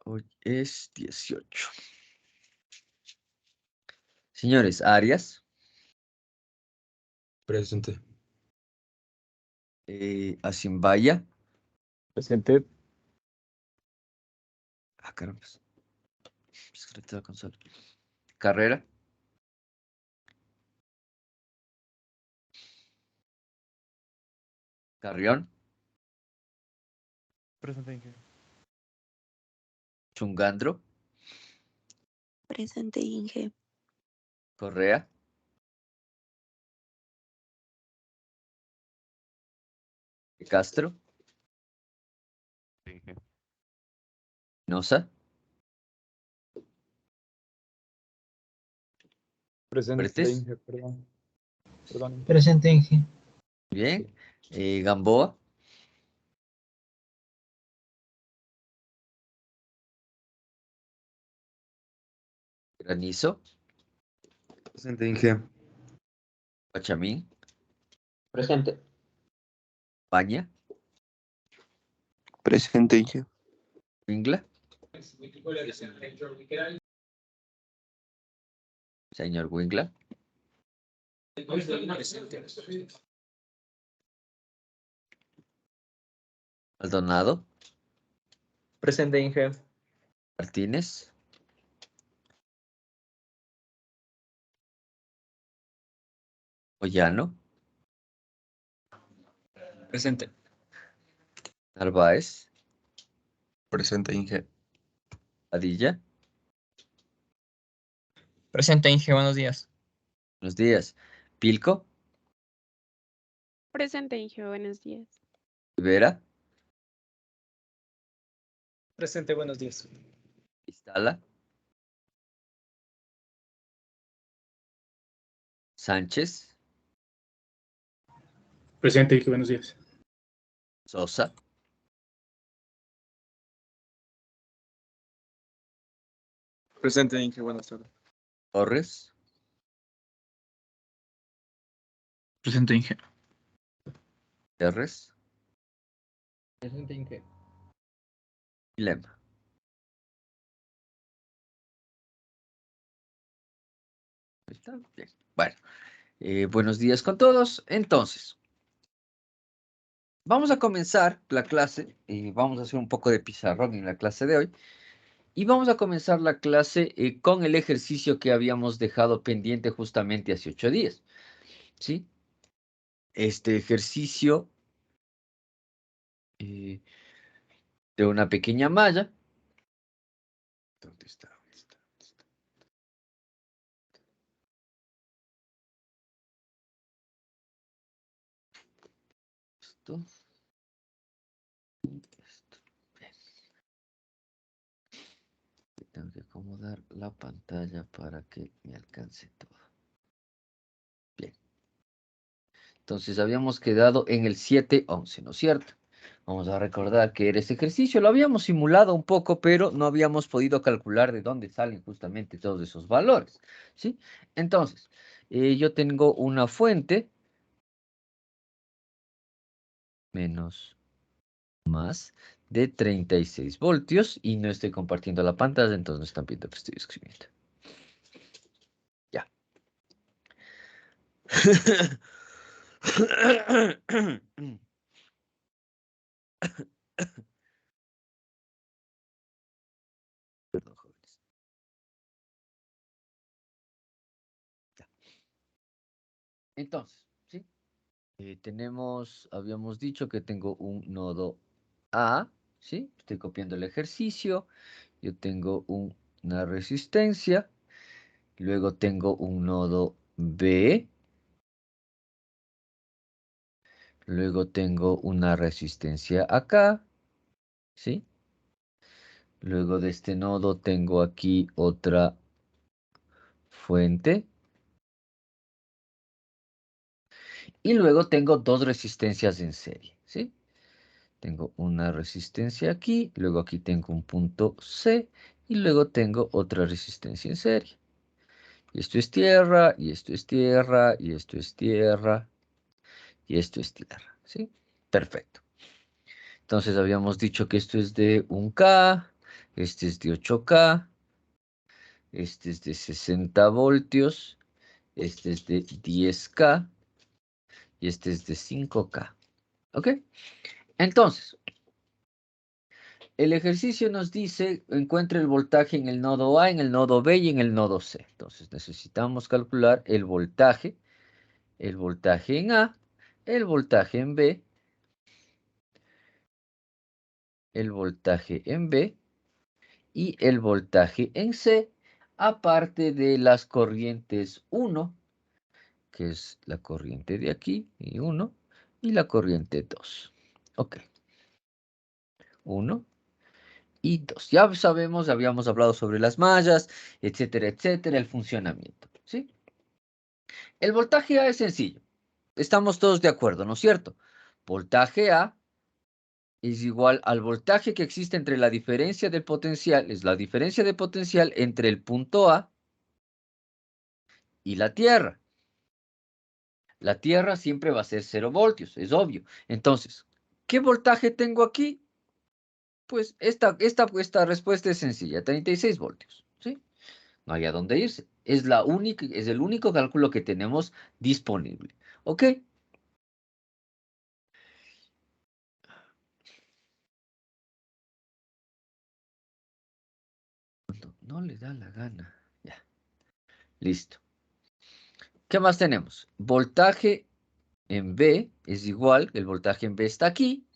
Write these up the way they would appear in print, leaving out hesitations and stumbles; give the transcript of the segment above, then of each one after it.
Hoy es 18. Señores, Arias. Presente. Asimbaya. Presente. Caramba. Secreto de la consola. Carrera. Carrión. Presente, Inge. Chungandro. Presente, Inge. Correa. Castro. Inge. Nosa. Presente, Fuertes. Inge, perdón. Perdón. Presente, Inge. Bien. Gamboa. Granizo. Presente, Inge. Pachamín. Presente. Paña. Presente, Inge. Wingla. Señor Wingla. Maldonado. Presente, Inge. Martínez. Moyano. Presente. Narváez. Presente, Inge. Padilla. Presente, Inge. Buenos días. Buenos días. Pilco. Presente, Inge. Buenos días. Rivera. Presente, buenos días. Istala. Sánchez. Presente, Inge. Buenos días. Sosa. Presente, Inge. Buenas tardes. Torres. Presente, Inge. Terres. Presente, Inge. Lema. ¿Está? Bien. Bueno, buenos días con todos. Entonces, vamos a comenzar la clase. Vamos a hacer un poco de pizarrón en la clase de hoy. Y vamos a comenzar la clase con el ejercicio que habíamos dejado pendiente justamente hace 8 días. ¿Sí? Este ejercicio de una pequeña malla. ¿Dónde está? Esto. Esto. Bien. Tengo que acomodar la pantalla para que me alcance todo. Bien. Entonces habíamos quedado en el 7-11, ¿no es cierto? Vamos a recordar que era este ejercicio. Lo habíamos simulado un poco, pero no habíamos podido calcular de dónde salen justamente todos esos valores, ¿sí? Entonces, yo tengo una fuente menos más de 36 voltios y no estoy compartiendo la pantalla, entonces no están viendo que estoy escribiendo. Ya. Perdón, jóvenes. Ya. Entonces, ¿sí? Habíamos dicho que tengo un nodo A, ¿sí? Estoy copiando el ejercicio. Yo tengo una resistencia. Luego tengo un nodo B. Luego tengo una resistencia acá, ¿sí? Luego de este nodo tengo aquí otra fuente. Y luego tengo dos resistencias en serie, ¿sí? Tengo una resistencia aquí, luego aquí tengo un punto C y luego tengo otra resistencia en serie. Y esto es tierra, y esto es tierra, y esto es tierra, y esto es tierra, ¿sí? Perfecto. Entonces habíamos dicho que esto es de 1K, Este es de 8K. Este es de 60 voltios. Este es de 10K. Y este es de 5K. ¿Ok? Entonces, el ejercicio nos dice, encuentre el voltaje en el nodo A, en el nodo B y en el nodo C. Entonces, necesitamos calcular el voltaje en A, el voltaje en B, el voltaje en B y el voltaje en C, aparte de las corrientes 1, que es la corriente de aquí, y 1, y la corriente 2. Ok. 1 y 2. Ya sabemos, habíamos hablado sobre las mallas, etcétera, etcétera, el funcionamiento, ¿sí? El voltaje A es sencillo. Estamos todos de acuerdo, ¿no es cierto? Voltaje A es igual al voltaje que existe entre la diferencia del potencial, es la diferencia de potencial entre el punto A y la Tierra. La Tierra siempre va a ser 0 voltios, es obvio. Entonces, ¿qué voltaje tengo aquí? Pues esta respuesta es sencilla, 36 voltios, ¿sí? No hay a dónde irse. Es el único cálculo que tenemos disponible. ¿Ok? No le da la gana. Ya. Listo. ¿Qué más tenemos? Voltaje en B es igual, el voltaje en B está aquí.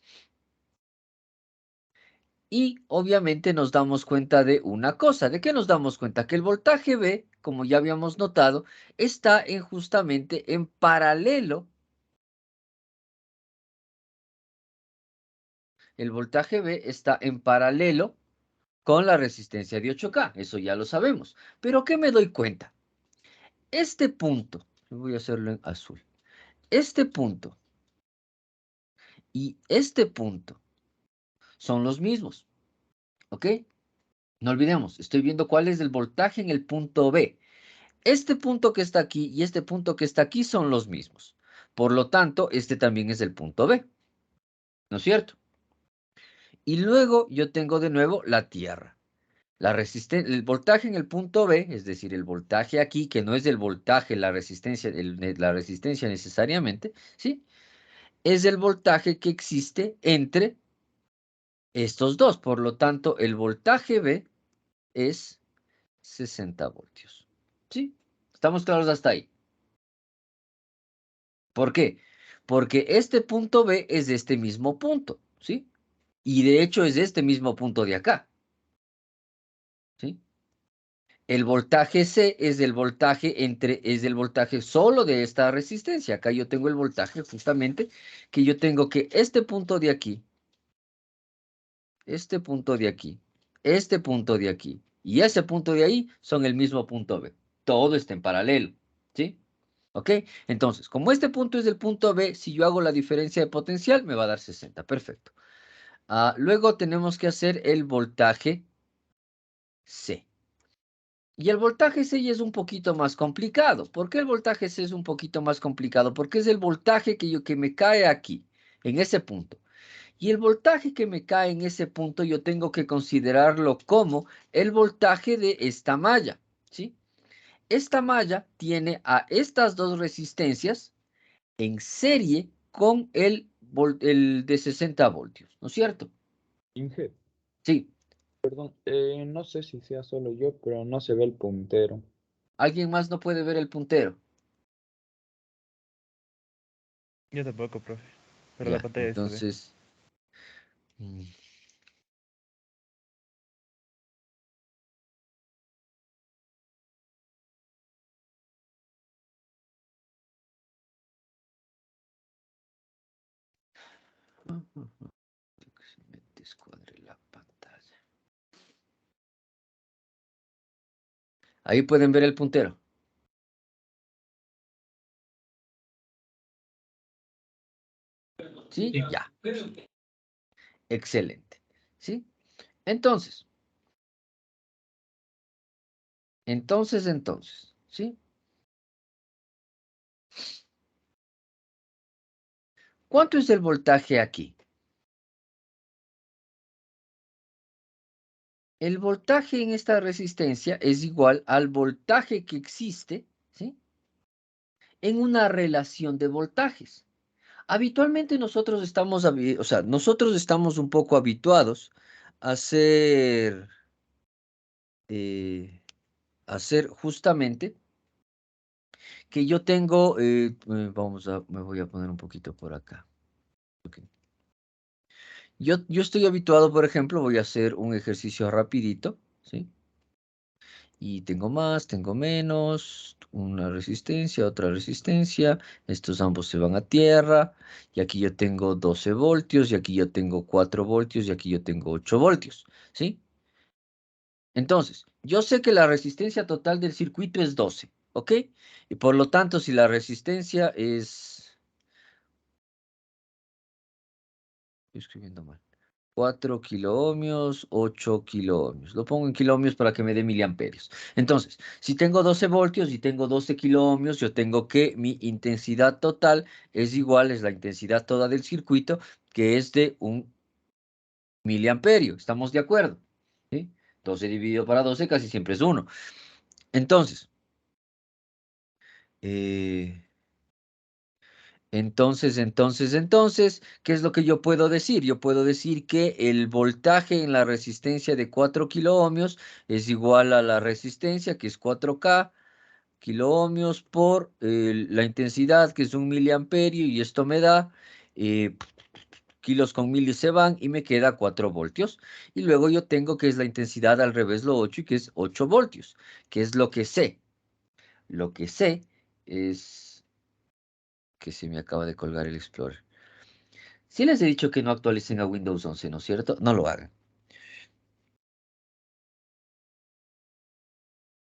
Y obviamente nos damos cuenta de una cosa. ¿De qué nos damos cuenta? Que el voltaje B, como ya habíamos notado, está justamente en paralelo. El voltaje B está en paralelo con la resistencia de 8K. Eso ya lo sabemos. Pero ¿qué me doy cuenta? Este punto, voy a hacerlo en azul. Este punto y este punto son los mismos. ¿Ok? No olvidemos, estoy viendo cuál es el voltaje en el punto B. Este punto que está aquí y este punto que está aquí son los mismos. Por lo tanto, este también es el punto B. ¿No es cierto? Y luego yo tengo de nuevo la Tierra. El voltaje en el punto B, es decir, el voltaje aquí, que no es el voltaje, la resistencia necesariamente, ¿sí? Es el voltaje que existe entre estos dos. Por lo tanto, el voltaje B es 60 voltios. ¿Sí? ¿Estamos claros hasta ahí? ¿Por qué? Porque este punto B es de este mismo punto, ¿sí? Y de hecho es de este mismo punto de acá, ¿sí? El voltaje C es del voltaje solo de esta resistencia. Acá yo tengo el voltaje justamente que yo tengo que este punto de aquí, este punto de aquí, este punto de aquí y ese punto de ahí son el mismo punto B. Todo está en paralelo, ¿sí? ¿Ok? Entonces, como este punto es el punto B, si yo hago la diferencia de potencial, me va a dar 60. Perfecto. Luego tenemos que hacer el voltaje C. Y el voltaje C ya es un poquito más complicado. ¿Por qué el voltaje C es un poquito más complicado? Porque es el voltaje que me cae aquí, en ese punto. Y el voltaje que me cae en ese punto yo tengo que considerarlo como el voltaje de esta malla, ¿sí? Esta malla tiene a estas dos resistencias en serie con el de 60 voltios, ¿no es cierto? Inge, Sí. perdón, no sé si sea solo yo, pero no se ve el puntero. ¿Alguien más no puede ver el puntero? Yo tampoco, profe. Pero la Ya, pantalla se ve. entonces... mm, que se me descuadre la pantalla. Ahí pueden ver el puntero. ¿Sí? Sí. Ya. Excelente. ¿Sí? Entonces. ¿Sí? ¿Cuánto es el voltaje aquí? El voltaje en esta resistencia es igual al voltaje que existe, ¿sí?, en una relación de voltajes. Habitualmente nosotros estamos, nosotros estamos un poco habituados a hacer justamente que yo tengo, me voy a poner un poquito por acá. Ok. Yo estoy habituado, por ejemplo, voy a hacer un ejercicio rapidito, ¿sí? Y tengo más, tengo menos, una resistencia, otra resistencia, estos ambos se van a tierra, y aquí yo tengo 12 voltios, y aquí yo tengo 4 voltios, y aquí yo tengo 8 voltios, ¿sí? Entonces, yo sé que la resistencia total del circuito es 12, ¿ok? Y por lo tanto, si la resistencia es... Estoy escribiendo mal. 4 kiloohmios, 8 kiloohmios. Lo pongo en kiloohmios para que me dé miliamperios. Entonces, si tengo 12 voltios y tengo 12 kiloohmios, yo tengo que mi intensidad total es igual, es la intensidad toda del circuito, que es de 1 miliamperio. ¿Estamos de acuerdo? ¿Sí? 12 dividido para 12 casi siempre es 1. Entonces, ¿qué es lo que yo puedo decir? Yo puedo decir que el voltaje en la resistencia de 4 kiloohmios es igual a la resistencia, que es 4K kiloohmios por la intensidad, que es 1 miliamperio, y esto me da kilos con milis se van y me queda 4 voltios. Y luego yo tengo que es la intensidad al revés lo 8 y que es 8 voltios, que es lo que sé. Lo que sé es que se me acaba de colgar el Explorer. Si les he dicho que no actualicen a Windows 11, ¿no es cierto? No lo hagan.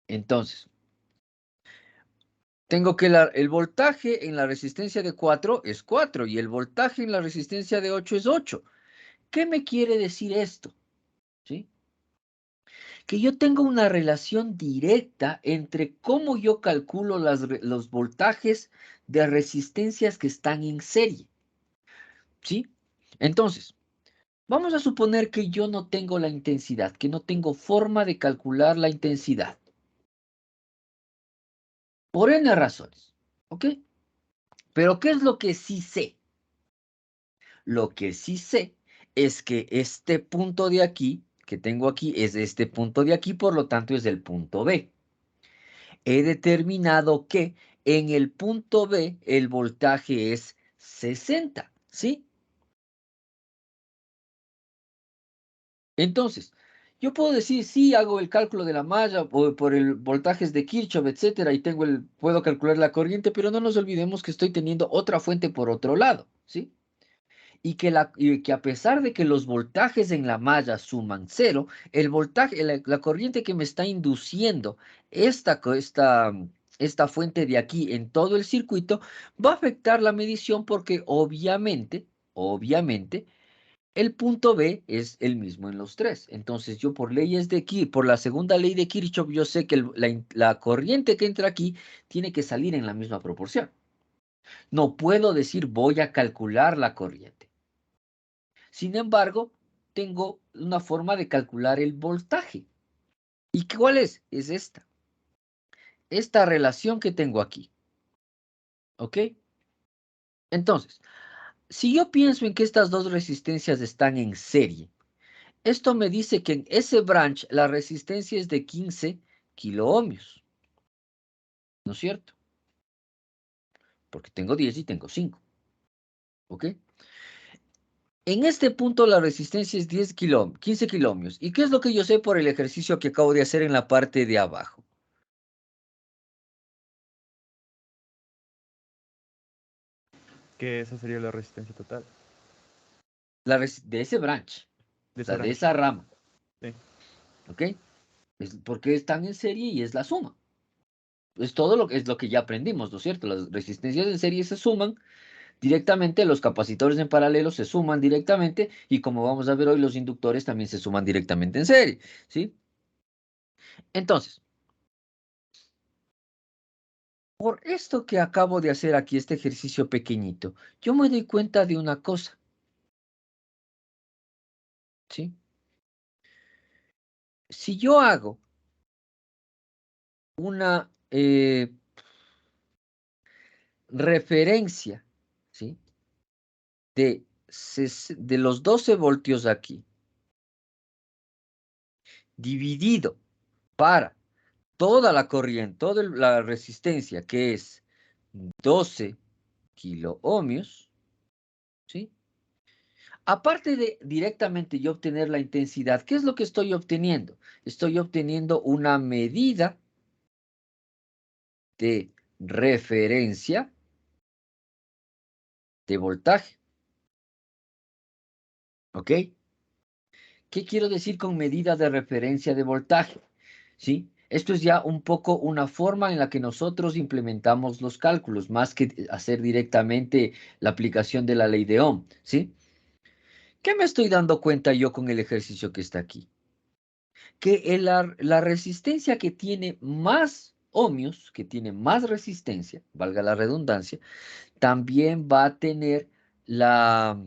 Entonces, tengo que el voltaje en la resistencia de 4 es 4 y el voltaje en la resistencia de 8 es 8. ¿Qué me quiere decir esto? ¿Sí? Que yo tengo una relación directa entre cómo yo calculo los voltajes de resistencias que están en serie. ¿Sí? Entonces, vamos a suponer que yo no tengo la intensidad, que no tengo forma de calcular la intensidad. Por N razones. ¿Ok? Pero ¿qué es lo que sí sé? Lo que sí sé es que este punto de aquí, que tengo aquí, es este punto de aquí, por lo tanto es el punto B. He determinado que en el punto B el voltaje es 60, ¿sí? Entonces, yo puedo decir, sí, hago el cálculo de la malla por el voltajes de Kirchhoff, etcétera, y puedo calcular la corriente, pero no nos olvidemos que estoy teniendo otra fuente por otro lado, ¿sí? Y que a pesar de que los voltajes en la malla suman 0, el voltaje, la corriente que me está induciendo esta fuente de aquí en todo el circuito va a afectar la medición porque obviamente, el punto B es el mismo en los tres. Entonces yo por la segunda ley de Kirchhoff, yo sé que la corriente que entra aquí tiene que salir en la misma proporción. No puedo decir voy a calcular la corriente. Sin embargo, tengo una forma de calcular el voltaje. ¿Y cuál es? Es esta. Esta relación que tengo aquí. ¿Ok? Entonces, si yo pienso en que estas dos resistencias están en serie, esto me dice que en ese branch la resistencia es de 15 kiloohmios. ¿No es cierto? Porque tengo 10 y tengo 5. ¿Ok? En este punto la resistencia es 15 kiloohmios. ¿Y qué es lo que yo sé por el ejercicio que acabo de hacer en la parte de abajo? Que esa sería la resistencia total De ese branch. de O ese sea, de branch. esa rama. Sí. ¿Ok? Es porque están en serie y es la suma. Es lo que ya aprendimos, ¿no es cierto? Las resistencias en serie se suman directamente, los capacitores en paralelo se suman directamente y como vamos a ver hoy, los inductores también se suman directamente en serie, ¿sí? Entonces, por esto que acabo de hacer aquí, este ejercicio pequeñito, yo me doy cuenta de una cosa, ¿sí? si yo hago una referencia, ¿sí? De los 12 voltios aquí, dividido para toda la corriente, toda la resistencia, que es 12 kiloohmios, ¿sí? Aparte de directamente yo obtener la intensidad, ¿qué es lo que estoy obteniendo? Estoy obteniendo una medida de referencia de voltaje, ¿ok? ¿Qué quiero decir con medida de referencia de voltaje? ¿Sí? Esto es ya un poco una forma en la que nosotros implementamos los cálculos, más que hacer directamente la aplicación de la ley de Ohm, ¿sí? ¿Qué me estoy dando cuenta yo con el ejercicio que está aquí? Que la resistencia que tiene más ohmios, que tiene más resistencia, valga la redundancia, también va a tener la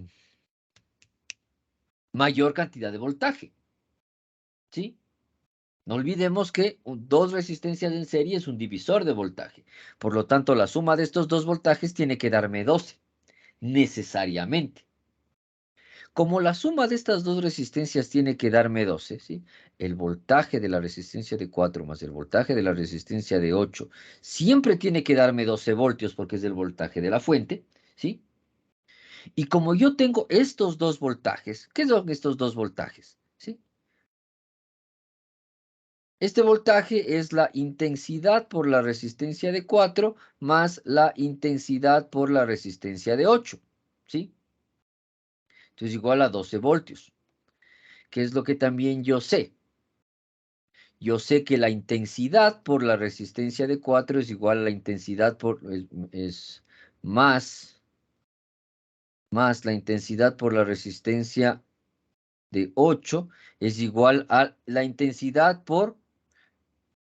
mayor cantidad de voltaje, ¿sí? No olvidemos que dos resistencias en serie es un divisor de voltaje. Por lo tanto, la suma de estos dos voltajes tiene que darme 12, necesariamente. Como la suma de estas dos resistencias tiene que darme 12, ¿sí? El voltaje de la resistencia de 4 más el voltaje de la resistencia de 8 siempre tiene que darme 12 voltios porque es el voltaje de la fuente, ¿sí? Y como yo tengo estos dos voltajes, ¿qué son estos dos voltajes? ¿Sí? Este voltaje es la intensidad por la resistencia de 4 más la intensidad por la resistencia de 8, ¿sí? Entonces igual a 12 voltios. ¿Qué es lo que también yo sé? Yo sé que la intensidad por la resistencia de 4 es igual a la intensidad es más la intensidad por la resistencia de 8 es igual a la intensidad por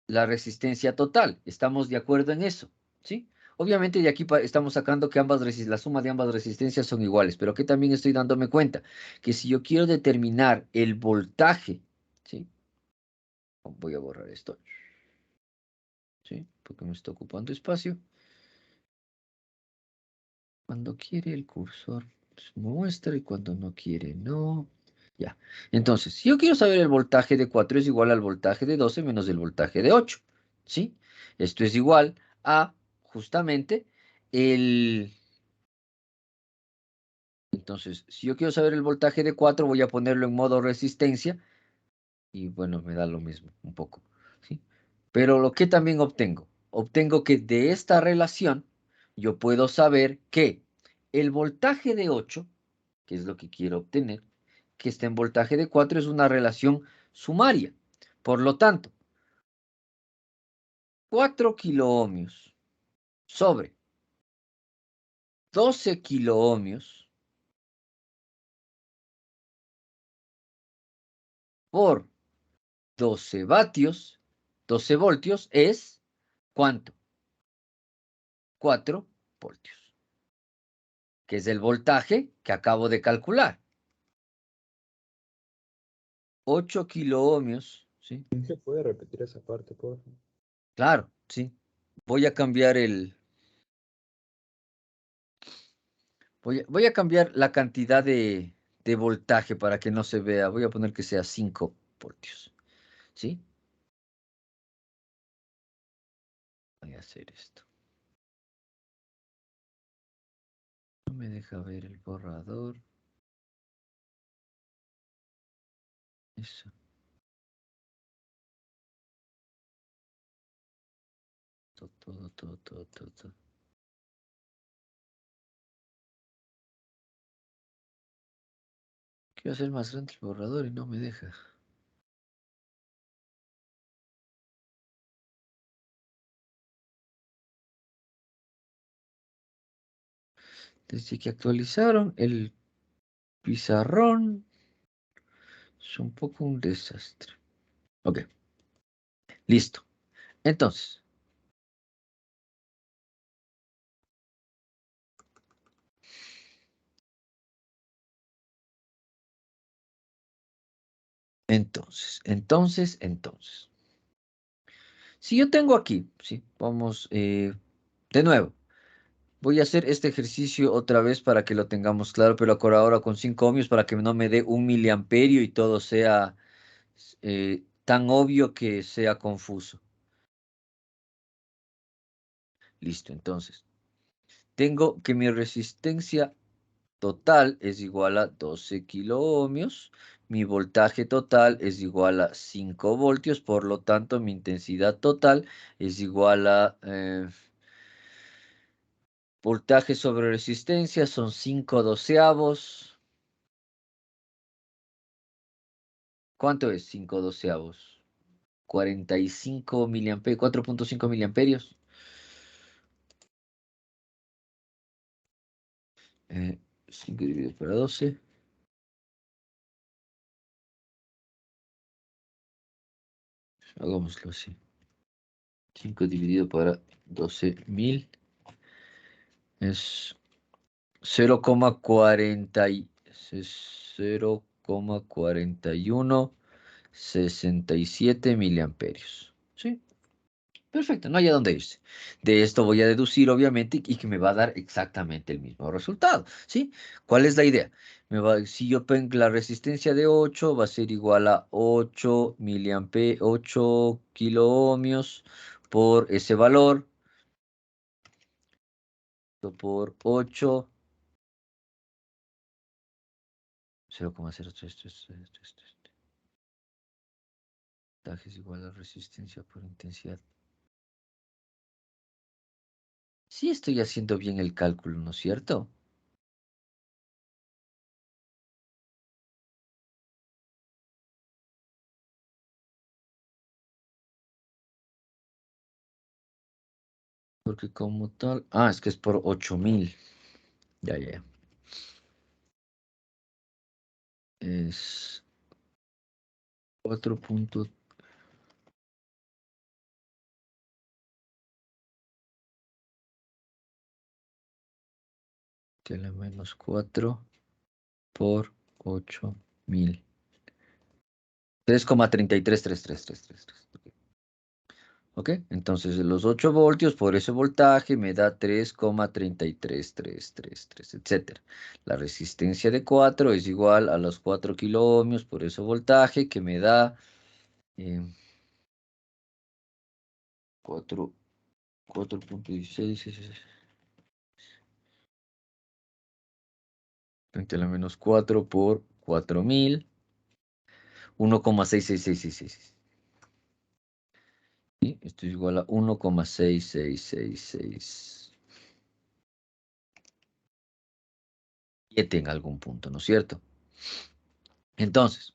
la resistencia total. ¿Estamos de acuerdo en eso? ¿Sí? Obviamente de aquí estamos sacando que la suma de ambas resistencias son iguales, pero que también estoy dándome cuenta que si yo quiero determinar el voltaje, ¿sí? Voy a borrar esto, ¿sí? Porque me está ocupando espacio. Cuando quiere el cursor pues, muestra y cuando no quiere no. Ya. Entonces, si yo quiero saber el voltaje de 4 es igual al voltaje de 12 menos el voltaje de 8, ¿sí? Esto es igual a justamente el... Entonces, si yo quiero saber el voltaje de 4 voy a ponerlo en modo resistencia y bueno, me da lo mismo un poco, ¿sí? Pero lo que también obtengo, obtengo que de esta relación yo puedo saber que el voltaje de 8, que es lo que quiero obtener, que está en voltaje de 4 es una relación sumaria. Por lo tanto, 4 kiloohmios sobre 12 kiloohmios por 12 vatios, 12 voltios es ¿cuánto? 4 voltios, que es el voltaje que acabo de calcular. 8 kiloohmios, ¿sí? ¿Se puede repetir esa parte, por favor? Claro, sí. Voy a cambiar voy a cambiar la cantidad de voltaje para que no se vea. Voy a poner que sea 5 voltios, ¿sí? Voy a hacer esto. No me deja ver el borrador. Eso. Todo. Quiero hacer más grande el borrador y no me deja. Desde que actualizaron el pizarrón, es un poco un desastre. Ok, listo. Entonces, Entonces. Si yo tengo aquí, sí, vamos, de nuevo, voy a hacer este ejercicio otra vez para que lo tengamos claro, pero ahora con 5 ohmios para que no me dé 1 miliamperio y todo sea tan obvio que sea confuso. Listo, entonces, tengo que mi resistencia total es igual a 12 kiloohmios. Mi voltaje total es igual a 5 voltios. Por lo tanto, mi intensidad total es igual a voltaje sobre resistencia. Son 5 doceavos. ¿Cuánto es 5 doceavos? 45 miliamperios, 4.5 miliamperios. 5 dividido por 12. Hagámoslo así. 5 dividido por 12.000 es 0,4167 miliamperios. ¿Sí? Perfecto, no hay a dónde irse. De esto voy a deducir, obviamente, y que me va a dar exactamente el mismo resultado. ¿Sí? ¿Cuál es la idea? Si yo pongo la resistencia de 8, va a ser igual a 8 8 kiloohmios por ese valor. Por 8. 0,033333. Voltaje es igual a resistencia por intensidad. Sí estoy haciendo bien el cálculo, ¿no es cierto? Porque como tal... Ah, es que es por 8000. Ya. Es 4 puntos. Tiene menos 4 por 8000. 3,333333. ¿Ok? Entonces los 8 voltios por ese voltaje me da 3,33333, etcétera. La resistencia de 4 es igual a los 4 kiloohmios por ese voltaje que me da 4.16 frente a la menos 4 por 4000. 1,66666. ¿Sí? Esto es igual a 1,66667 en algún punto, ¿no es cierto? Entonces,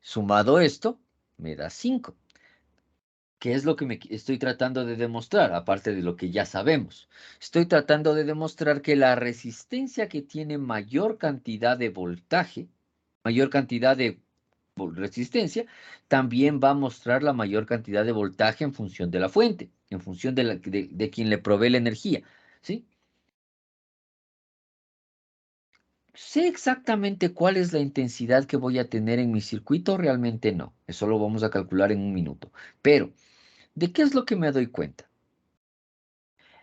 sumado esto, me da 5. ¿Qué es lo que me estoy tratando de demostrar? Aparte de lo que ya sabemos. Estoy tratando de demostrar que la resistencia que tiene mayor cantidad de voltaje, mayor cantidad de resistencia, también va a mostrar la mayor cantidad de voltaje en función de la fuente, en función de quien le provee la energía. ¿Sí? ¿Sé exactamente cuál es la intensidad que voy a tener en mi circuito? Realmente no. Eso lo vamos a calcular en un minuto. Pero, ¿de qué es lo que me doy cuenta?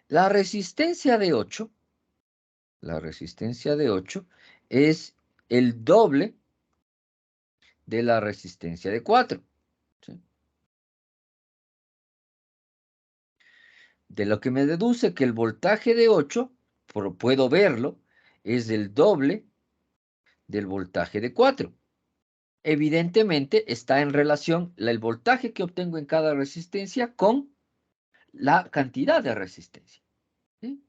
La resistencia de 8, es el doble de la resistencia de 4. ¿Sí? De lo que me deduce que el voltaje de 8, puedo verlo, es el doble del voltaje de 4. Evidentemente está en relación el voltaje que obtengo en cada resistencia con la cantidad de resistencia. ¿Sí?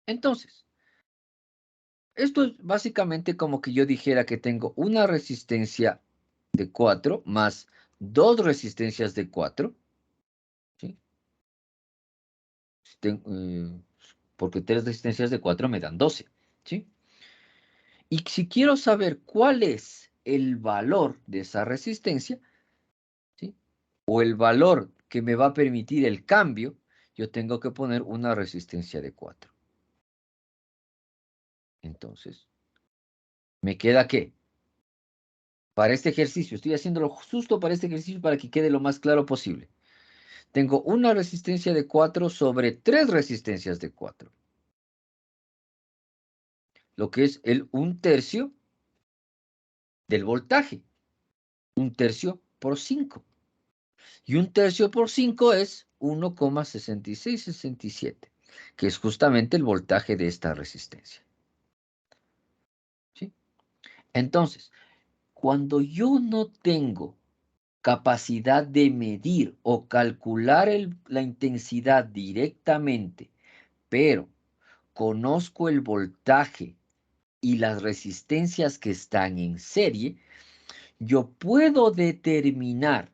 Entonces, esto es básicamente como que yo dijera que tengo una resistencia de 4 más 2 resistencias de 4. ¿Sí? Porque 3 resistencias de 4 me dan 12. ¿Sí? Y si quiero saber cuál es el valor de esa resistencia, ¿sí? O el valor que me va a permitir el cambio, yo tengo que poner una resistencia de 4. Entonces, ¿me queda qué? para este ejercicio. Estoy haciéndolo justo para este ejercicio para que quede lo más claro posible. Tengo una resistencia de 4 sobre 3 resistencias de 4. Lo que es el 1/3 del voltaje. 1/3 por 5. Y 1/3 por 5 es 1,6667, que es justamente el voltaje de esta resistencia. ¿Sí? Entonces, cuando yo no tengo capacidad de medir o calcular la intensidad directamente, pero conozco el voltaje y las resistencias que están en serie, yo puedo determinar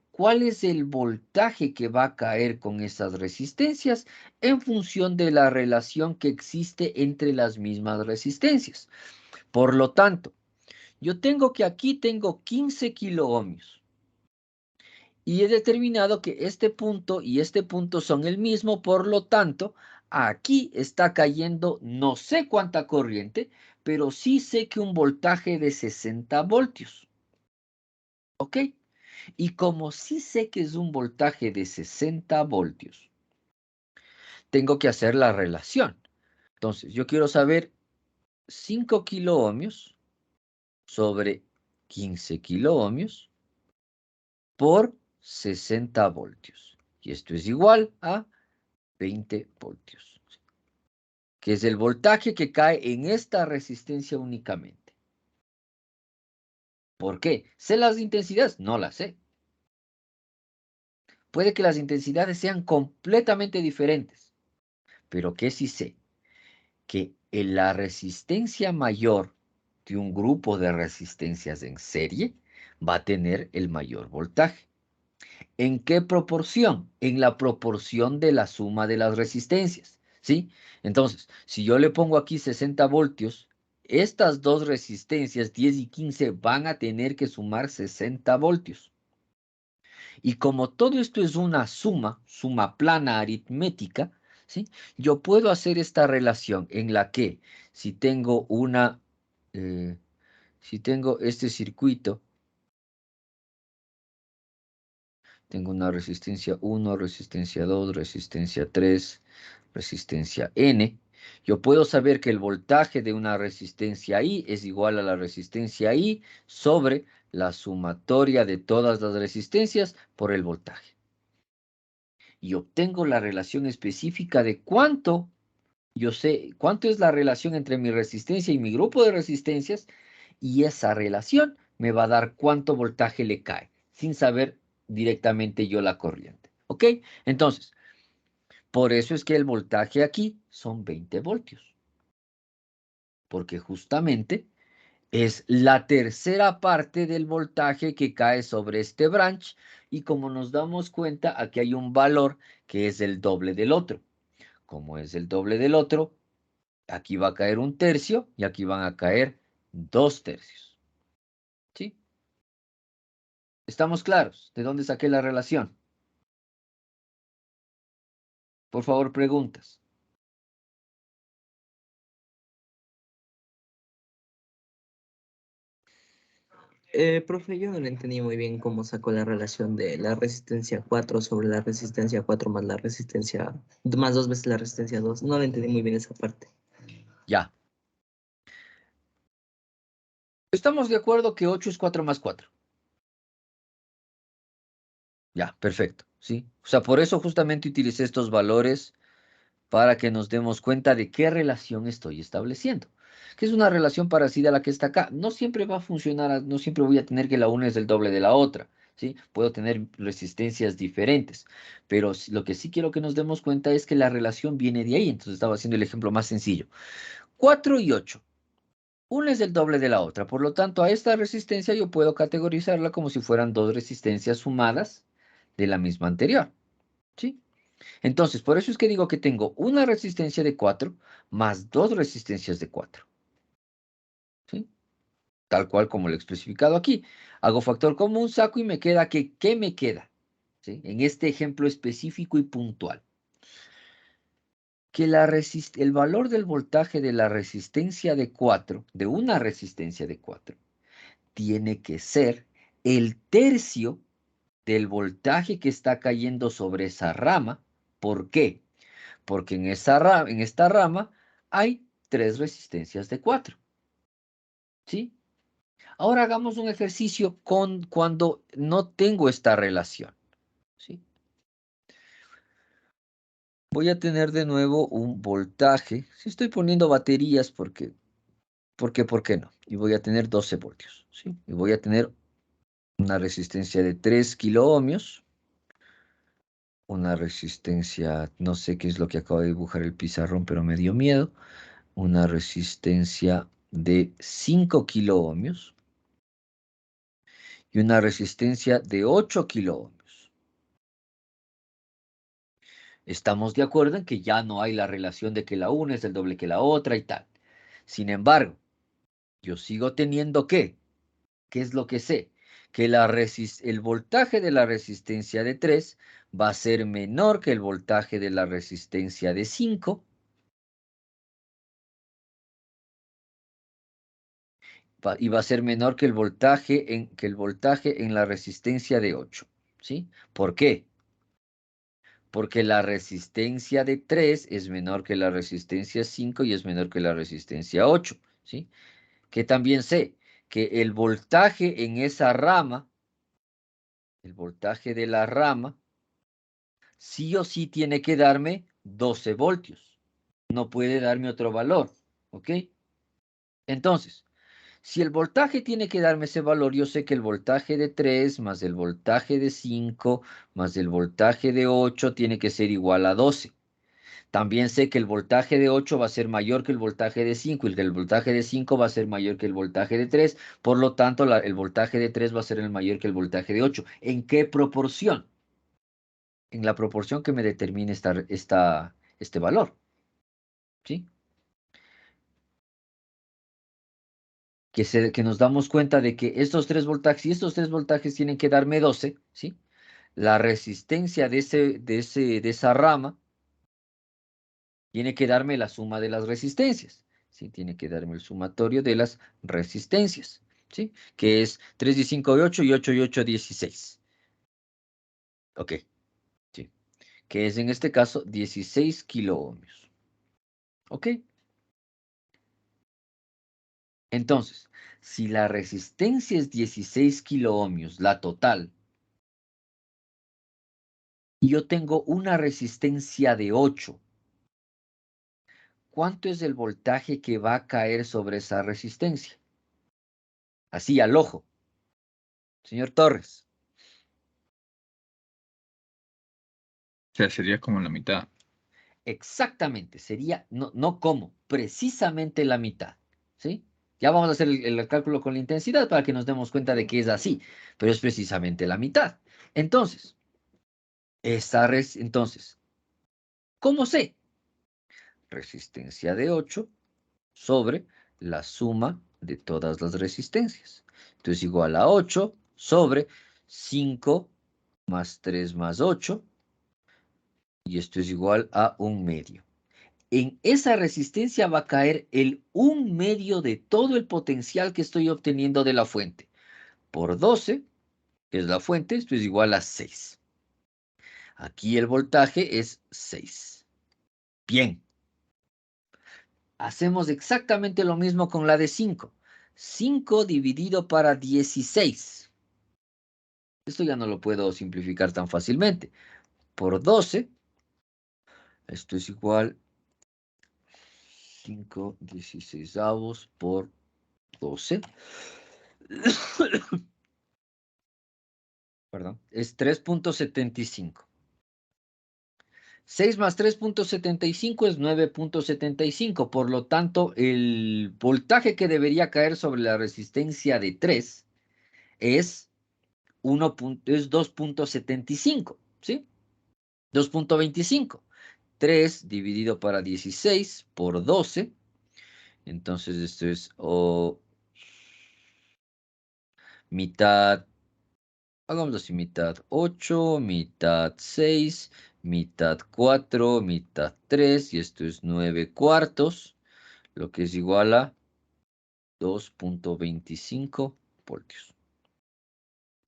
cuál es el voltaje que va a caer con esas resistencias en función de la relación que existe entre las mismas resistencias. Por lo tanto, yo tengo que aquí tengo 15 kiloohmios. Y he determinado que este punto y este punto son el mismo, por lo tanto, aquí está cayendo no sé cuánta corriente, pero sí sé que un voltaje de 60 voltios. ¿Ok? Y como sí sé que es un voltaje de 60 voltios, tengo que hacer la relación. Entonces, yo quiero saber 5 kiloohmios sobre 15 kiloohmios por 60 voltios. Y esto es igual a 20 voltios, que es el voltaje que cae en esta resistencia únicamente. ¿Por qué? ¿Sé las intensidades? No las sé. Puede que las intensidades sean completamente diferentes, pero ¿qué sí sé? Que en la resistencia mayor de un grupo de resistencias en serie va a tener el mayor voltaje. ¿En qué proporción? En la proporción de la suma de las resistencias, ¿sí? Entonces, si yo le pongo aquí 60 voltios, estas dos resistencias, 10 y 15, van a tener que sumar 60 voltios. Y como todo esto es una suma plana aritmética, ¿sí? Yo puedo hacer esta relación en la que si tengo si tengo este circuito, tengo una resistencia 1, resistencia 2, resistencia 3, resistencia N. Yo puedo saber que el voltaje de una resistencia I es igual a la resistencia I sobre la sumatoria de todas las resistencias por el voltaje. Y obtengo la relación específica de cuánto, yo sé, cuánto es la relación entre mi resistencia y mi grupo de resistencias, y esa relación me va a dar cuánto voltaje le cae, sin saber directamente yo la corriente. ¿Ok? Entonces, por eso es que el voltaje aquí son 20 voltios. Porque justamente es la tercera parte del voltaje que cae sobre este branch. Y como nos damos cuenta, aquí hay un valor que es el doble del otro. Como es el doble del otro, aquí va a caer 1/3 y aquí van a caer 2/3. ¿Sí? ¿Estamos claros? ¿De dónde saqué la relación? Por favor, preguntas. Profe, yo no le entendí muy bien cómo sacó la relación de la resistencia 4 sobre la resistencia 4 más la resistencia, más 2 veces la resistencia 2. No le entendí muy bien esa parte. Ya. Estamos de acuerdo que 8 es 4 más 4. Ya, perfecto. ¿Sí? O sea, por eso justamente utilicé estos valores para que nos demos cuenta de qué relación estoy estableciendo. Que es una relación parecida a la que está acá. No siempre va a funcionar, no siempre voy a tener que la una es el doble de la otra. ¿Sí? Puedo tener resistencias diferentes. Pero lo que sí quiero que nos demos cuenta es que la relación viene de ahí. Entonces estaba haciendo el ejemplo más sencillo. 4 y 8. Una es el doble de la otra. Por lo tanto, a esta resistencia yo puedo categorizarla como si fueran dos resistencias sumadas de la misma anterior. ¿Sí? Entonces, por eso es que digo que tengo una resistencia de 4 más dos resistencias de 4. ¿Sí? Tal cual como lo he especificado aquí. Hago factor común, saco y me queda que, ¿qué me queda? ¿Sí? En este ejemplo específico y puntual. Que el valor del voltaje de la resistencia de 4, de una resistencia de 4, tiene que ser el tercio del voltaje que está cayendo sobre esa rama. ¿Por qué? Porque en esta rama hay 3 resistencias de 4. ¿Sí? Ahora hagamos un ejercicio cuando no tengo esta relación. ¿Sí? Voy a tener de nuevo un voltaje. Si estoy poniendo baterías, ¿por qué no? Y voy a tener 12 voltios. ¿Sí? Y voy a tener una resistencia de 3 kiloohmios. Una resistencia, no sé qué es lo que acabo de dibujar el pizarrón, pero me dio miedo. Una resistencia de 5 kiloohmios. Y una resistencia de 8 kiloohmios. Estamos de acuerdo en que ya no hay la relación de que la una es el doble que la otra y tal. Sin embargo, yo sigo teniendo ¿qué es lo que sé? Que el voltaje de la resistencia de 3 va a ser menor que el voltaje de la resistencia de 5. Y va a ser menor que el voltaje en la resistencia de 8. ¿Sí? ¿Por qué? Porque la resistencia de 3 es menor que la resistencia 5 y es menor que la resistencia 8. ¿Sí? Que también sé que el voltaje en esa rama, el voltaje de la rama, sí o sí tiene que darme 12 voltios. No puede darme otro valor. ¿Ok? Entonces, si el voltaje tiene que darme ese valor, yo sé que el voltaje de 3 más el voltaje de 5 más el voltaje de 8 tiene que ser igual a 12. También sé que el voltaje de 8 va a ser mayor que el voltaje de 5 y que el voltaje de 5 va a ser mayor que el voltaje de 3. Por lo tanto, el voltaje de 3 va a ser el mayor que el voltaje de 8. ¿En qué proporción? En la proporción que me determine este valor. ¿Sí? Que nos damos cuenta de que estos 3 voltajes y estos 3 voltajes tienen que darme 12, ¿sí? La resistencia de esa rama tiene que darme la suma de las resistencias, ¿sí? Tiene que darme el sumatorio de las resistencias, ¿sí? Que es 3 y 5 y 8 y 8 y 8, 16. Ok, ¿sí? Que es en este caso 16 kiloohmios. ¿Ok? Entonces, si la resistencia es 16 kiloohmios, la total, y yo tengo una resistencia de 8, ¿cuánto es el voltaje que va a caer sobre esa resistencia? Así, al ojo. Señor Torres. O sea, sería como la mitad. Exactamente, sería, no como, precisamente la mitad. ¿Sí? Ya vamos a hacer el cálculo con la intensidad para que nos demos cuenta de que es así, pero es precisamente la mitad. Entonces, ¿cómo sé? Resistencia de 8 sobre la suma de todas las resistencias. Entonces, igual a 8 sobre 5 más 3 más 8. Y esto es igual a 1/2. En esa resistencia va a caer el 1/2 de todo el potencial que estoy obteniendo de la fuente. Por 12, que es la fuente, esto es igual a 6. Aquí el voltaje es 6. Bien. Hacemos exactamente lo mismo con la de 5. 5 dividido para 16. Esto ya no lo puedo simplificar tan fácilmente. Por 12, esto es igual 5 16avos por 12. Perdón, es 3.75. 6 más 3.75 es 9.75. Por lo tanto, el voltaje que debería caer sobre la resistencia de 3 es 2.75, ¿sí? 2.25. 3 dividido para 16 por 12. Entonces esto es mitad. Hagámoslo así, mitad 8, mitad 6, mitad 4, mitad 3, y esto es 9/4, lo que es igual a 2.25 voltios.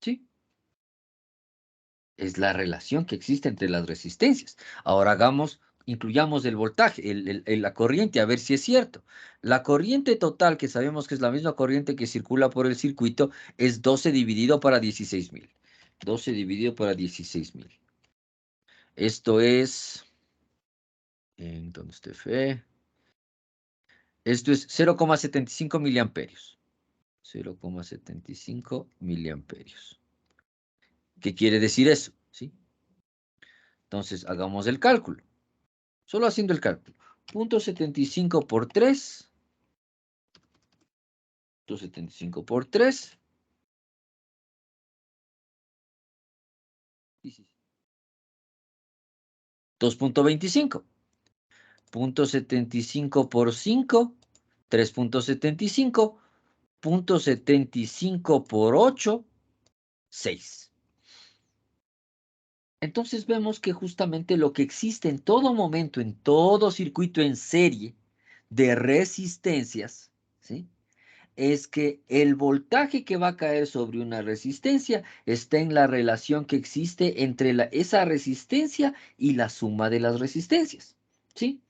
¿Sí? Es la relación que existe entre las resistencias. Ahora incluyamos el voltaje, la corriente, a ver si es cierto. La corriente total, que sabemos que es la misma corriente que circula por el circuito, es 12 dividido para 16.000. 12 dividido para 16.000. Esto es... ¿Dónde está Fe? Esto es 0,75 miliamperios. 0,75 miliamperios. ¿Qué quiere decir eso? ¿Sí? Entonces, hagamos el cálculo. Solo haciendo el cálculo. 0,75 por 3. 0,75 por 3. 2,25. 0,75 por 5. 3,75. 0,75 por 8. 6. Entonces vemos que justamente lo que existe en todo momento, en todo circuito en serie de resistencias, ¿sí? Es que el voltaje que va a caer sobre una resistencia está en la relación que existe entre esa resistencia y la suma de las resistencias, ¿sí?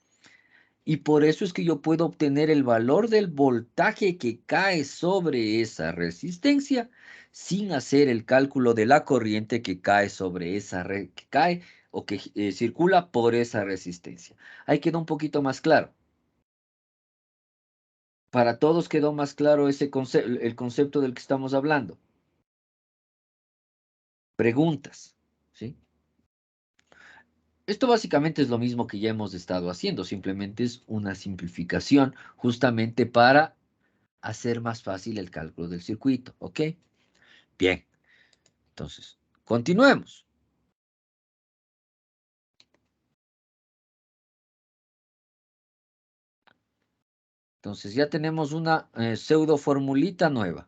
Y por eso es que yo puedo obtener el valor del voltaje que cae sobre esa resistencia sin hacer el cálculo de la corriente que cae sobre que cae o que circula por esa resistencia. Ahí quedó un poquito más claro. Para todos quedó más claro el concepto del que estamos hablando. Preguntas, ¿sí? Esto básicamente es lo mismo que ya hemos estado haciendo, simplemente es una simplificación justamente para hacer más fácil el cálculo del circuito, ¿ok? Bien, entonces, continuemos. Entonces ya tenemos una pseudo formulita nueva.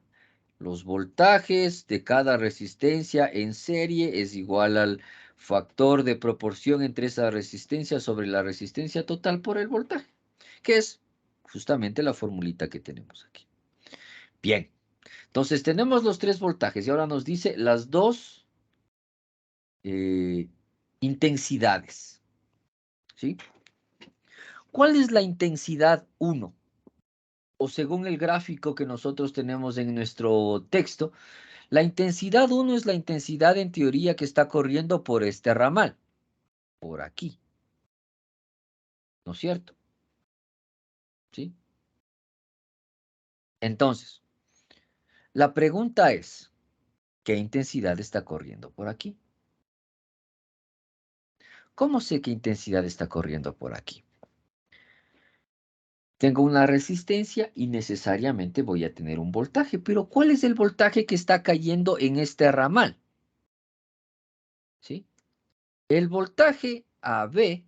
Los voltajes de cada resistencia en serie es igual al factor de proporción entre esa resistencia sobre la resistencia total por el voltaje, que es justamente la formulita que tenemos aquí. Bien, entonces tenemos los tres voltajes y ahora nos dice las dos intensidades, ¿sí? ¿Cuál es la intensidad 1? O según el gráfico que nosotros tenemos en nuestro texto, la intensidad 1 es la intensidad en teoría que está corriendo por este ramal, por aquí. ¿No es cierto? ¿Sí? Entonces, la pregunta es, ¿qué intensidad está corriendo por aquí? ¿Cómo sé qué intensidad está corriendo por aquí? Tengo una resistencia y necesariamente voy a tener un voltaje, pero ¿cuál es el voltaje que está cayendo en este ramal? ¿Sí? El voltaje AB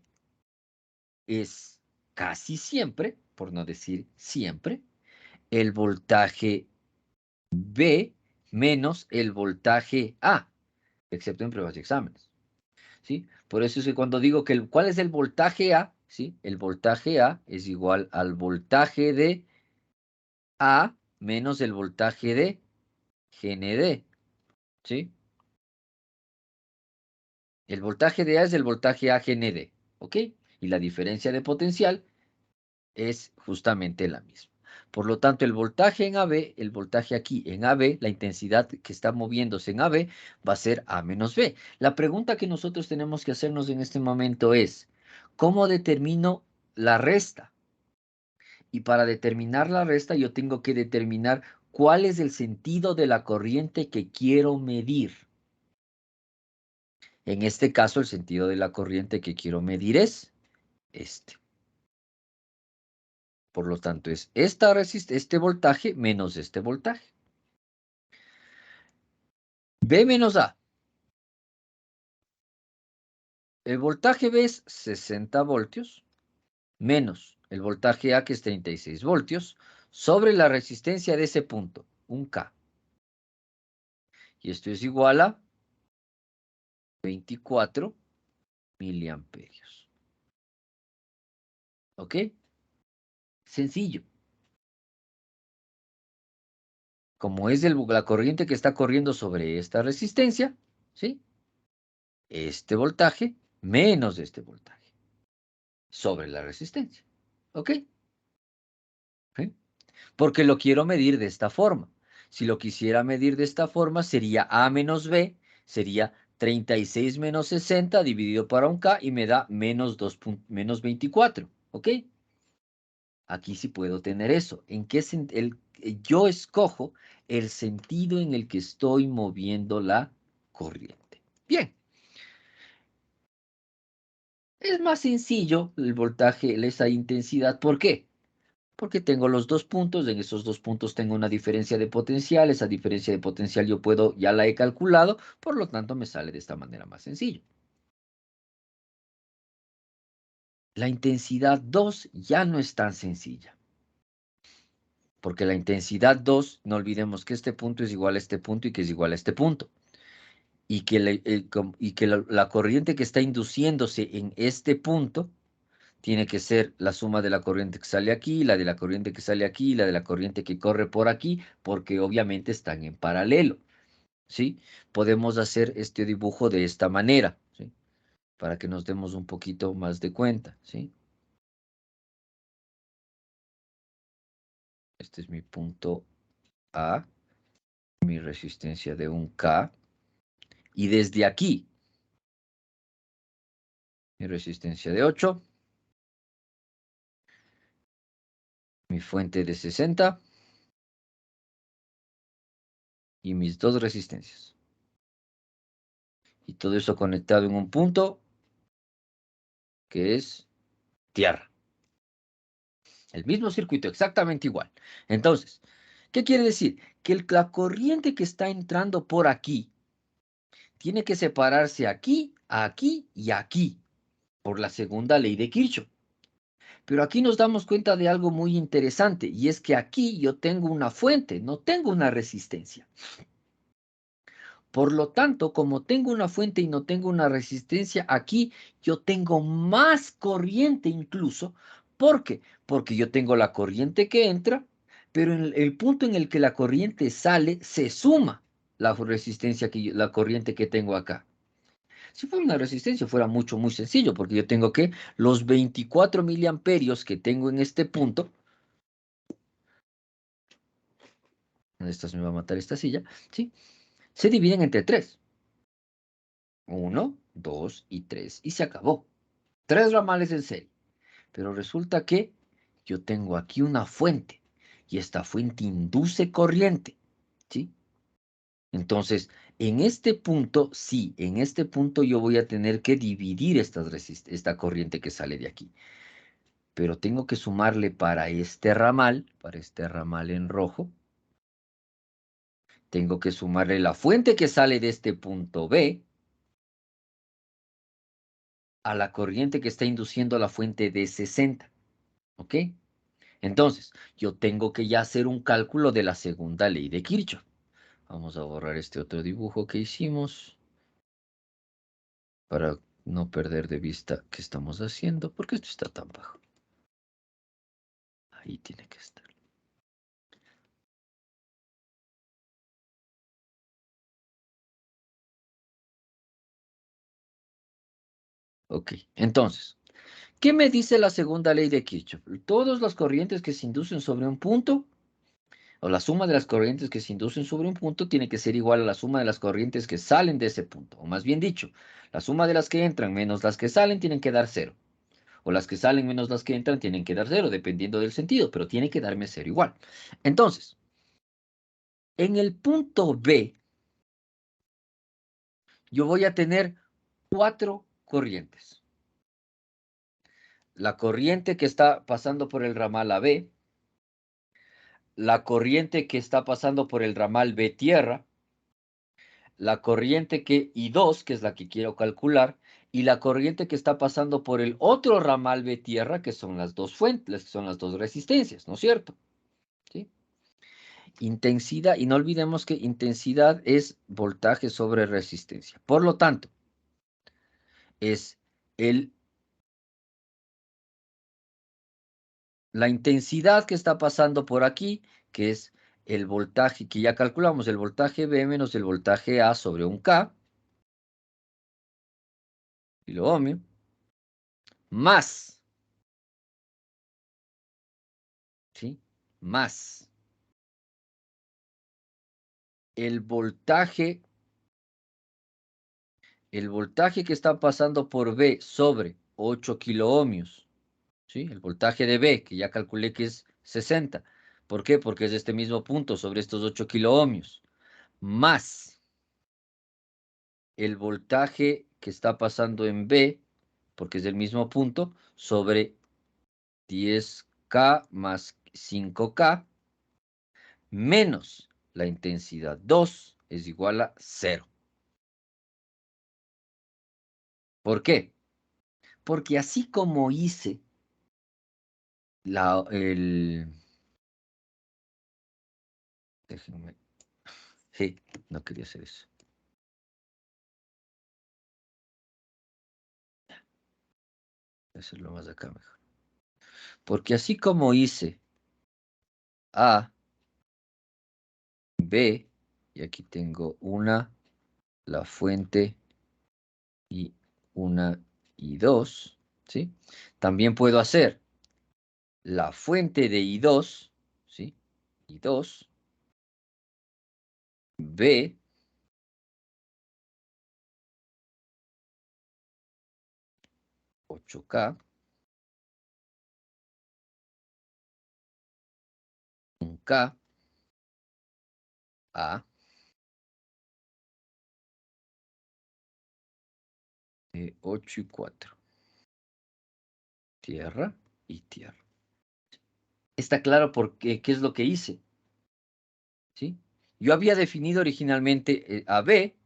es casi siempre, por no decir siempre, el voltaje B menos el voltaje A, excepto en pruebas y exámenes, ¿sí? Por eso es que cuando digo que ¿cuál es el voltaje A? ¿Sí? El voltaje A es igual al voltaje de A menos el voltaje de GND, ¿sí? El voltaje de A es el voltaje A GND, ¿ok? Y la diferencia de potencial es justamente la misma. Por lo tanto, el voltaje en AB, el voltaje aquí en AB, la intensidad que está moviéndose en AB, va a ser A menos B. La pregunta que nosotros tenemos que hacernos en este momento es, ¿cómo determino la resta? Y para determinar la resta, yo tengo que determinar cuál es el sentido de la corriente que quiero medir. En este caso, el sentido de la corriente que quiero medir es este. Por lo tanto, es este voltaje menos este voltaje. B menos A. El voltaje B es 60 voltios menos el voltaje A, que es 36 voltios, sobre la resistencia de ese punto, un K. Y esto es igual a 24 miliamperios. ¿Ok? Sencillo. como es la corriente que está corriendo sobre esta resistencia, ¿sí? Este voltaje menos este voltaje sobre la resistencia. ¿Ok? ¿Sí? Porque lo quiero medir de esta forma. Si lo quisiera medir de esta forma, sería A menos B, sería 36 menos 60 dividido para un K y me da menos 24. ¿Ok? Aquí sí puedo tener eso. ¿En qué yo escojo el sentido en el que estoy moviendo la corriente? Bien. Es más sencillo el voltaje, esa intensidad. ¿Por qué? Porque tengo los dos puntos, en esos dos puntos tengo una diferencia de potencial, esa diferencia de potencial yo puedo, ya la he calculado, por lo tanto me sale de esta manera más sencillo. La intensidad 2 ya no es tan sencilla, porque la intensidad 2, no olvidemos que este punto es igual a este punto y que es igual a este punto, y que, la corriente que está induciéndose en este punto tiene que ser la suma de la corriente que sale aquí, la de la corriente que sale aquí, la de la corriente que corre por aquí, porque obviamente están en paralelo, ¿sí? Podemos hacer este dibujo de esta manera, ¿sí? Para que nos demos un poquito más de cuenta, ¿sí? Este es mi punto A, mi resistencia de un K, y desde aquí, mi resistencia de 8, mi fuente de 60, y mis dos resistencias. Y todo eso conectado en un punto que es tierra. El mismo circuito, exactamente igual. Entonces, ¿qué quiere decir? Que la corriente que está entrando por aquí tiene que separarse aquí, aquí y aquí, por la segunda ley de Kirchhoff. Pero aquí nos damos cuenta de algo muy interesante, y es que aquí yo tengo una fuente, no tengo una resistencia. Por lo tanto, como tengo una fuente y no tengo una resistencia, aquí yo tengo más corriente incluso. ¿Por qué? Porque yo tengo la corriente que entra, pero en el punto en el que la corriente sale, se suma la resistencia, la corriente que tengo acá. Si fuera una resistencia, fuera muy sencillo, porque yo tengo que los 24 miliamperios que tengo en este punto, esta me va a matar esta silla, ¿sí? Se dividen entre 3. 1, 2 y 3. Y se acabó. 3 ramales en serie. Pero resulta que yo tengo aquí una fuente. Y esta fuente induce corriente. ¿Sí? Entonces, en este punto, sí, en este punto yo voy a tener que dividir esta corriente que sale de aquí. Pero tengo que sumarle para este ramal en rojo, tengo que sumarle la fuente que sale de este punto B a la corriente que está induciendo la fuente de 60. ¿Ok? Entonces, yo tengo que ya hacer un cálculo de la segunda ley de Kirchhoff. Vamos a borrar este otro dibujo que hicimos para no perder de vista qué estamos haciendo, porque esto está tan bajo. Ahí tiene que estar. Ok, entonces, ¿qué me dice la segunda ley de Kirchhoff? Todas las corrientes que se inducen sobre un punto, o la suma de las corrientes que se inducen sobre un punto, tiene que ser igual a la suma de las corrientes que salen de ese punto. O más bien dicho, la suma de las que entran menos las que salen tienen que dar 0. O las que salen menos las que entran tienen que dar 0, dependiendo del sentido, pero tiene que darme 0 igual. Entonces, en el punto B, yo voy a tener 4 corrientes. La corriente que está pasando por el ramal AB, la corriente que está pasando por el ramal B tierra, la corriente I2, que es la que quiero calcular, y la corriente que está pasando por el otro ramal B tierra, que son las dos fuentes, que son las dos resistencias, ¿no es cierto? ¿Sí? Intensidad, y no olvidemos que intensidad es voltaje sobre resistencia. Por lo tanto, es la intensidad que está pasando por aquí, que es el voltaje, que ya calculamos, el voltaje B menos el voltaje A sobre un K, kilo ohmio, más, ¿sí? Más el voltaje que está pasando por B sobre 8 kiloohmios, ¿sí? El voltaje de B, que ya calculé que es 60. ¿Por qué? Porque es de este mismo punto sobre estos 8 kiloohmios, más el voltaje que está pasando en B, porque es del mismo punto, sobre 10K más 5K, menos la intensidad 2 es igual a 0. ¿Por qué? Porque así como hice déjenme, sí, no quería hacer eso. Hacerlo más acá mejor. Porque así como hice A, B, y aquí tengo la fuente y una y 2, ¿sí? También puedo hacer la fuente de I2, ¿sí? I2, B, (8K), un K, A, 8 y 4. Tierra y tierra. Está claro por qué es lo que hice, ¿sí? Yo había definido originalmente a B,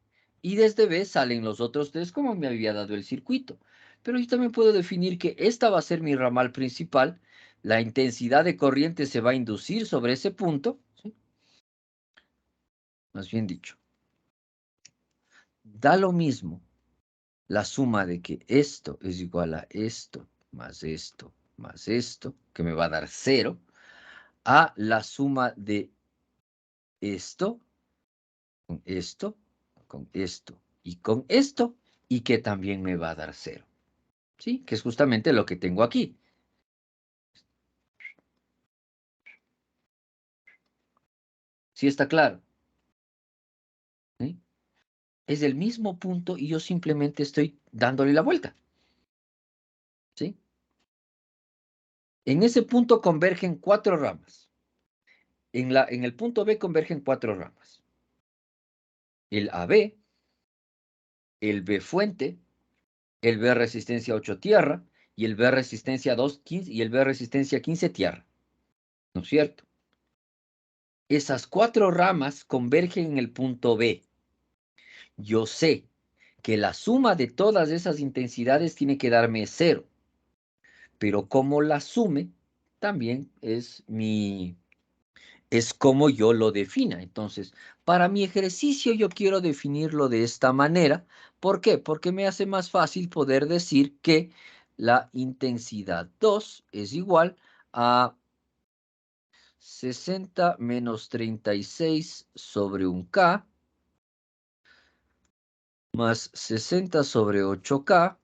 y desde B salen los otros tres como me había dado el circuito. Pero yo también puedo definir que esta va a ser mi ramal principal, la intensidad de corriente se va a inducir sobre ese punto, ¿sí? Más bien dicho, da lo mismo la suma de que esto es igual a esto, más esto, más esto, que me va a dar 0, a la suma de esto, con esto, con esto y con esto, y que también me va a dar 0, ¿sí? Que es justamente lo que tengo aquí. ¿Sí está claro? ¿Sí? Es el mismo punto y yo simplemente estoy dándole la vuelta, ¿sí? En ese punto convergen 4 ramas. En el punto B convergen 4 ramas. El AB, el B fuente, el B resistencia 8 tierra, y el B resistencia 2, 15, y el B resistencia 15 tierra. ¿No es cierto? Esas 4 ramas convergen en el punto B. Yo sé que la suma de todas esas intensidades tiene que darme 0. Pero como la sume, también es como yo lo defina. Entonces, para mi ejercicio yo quiero definirlo de esta manera. ¿Por qué? Porque me hace más fácil poder decir que la intensidad 2 es igual a 60 menos 36 sobre un K más 60 sobre 8K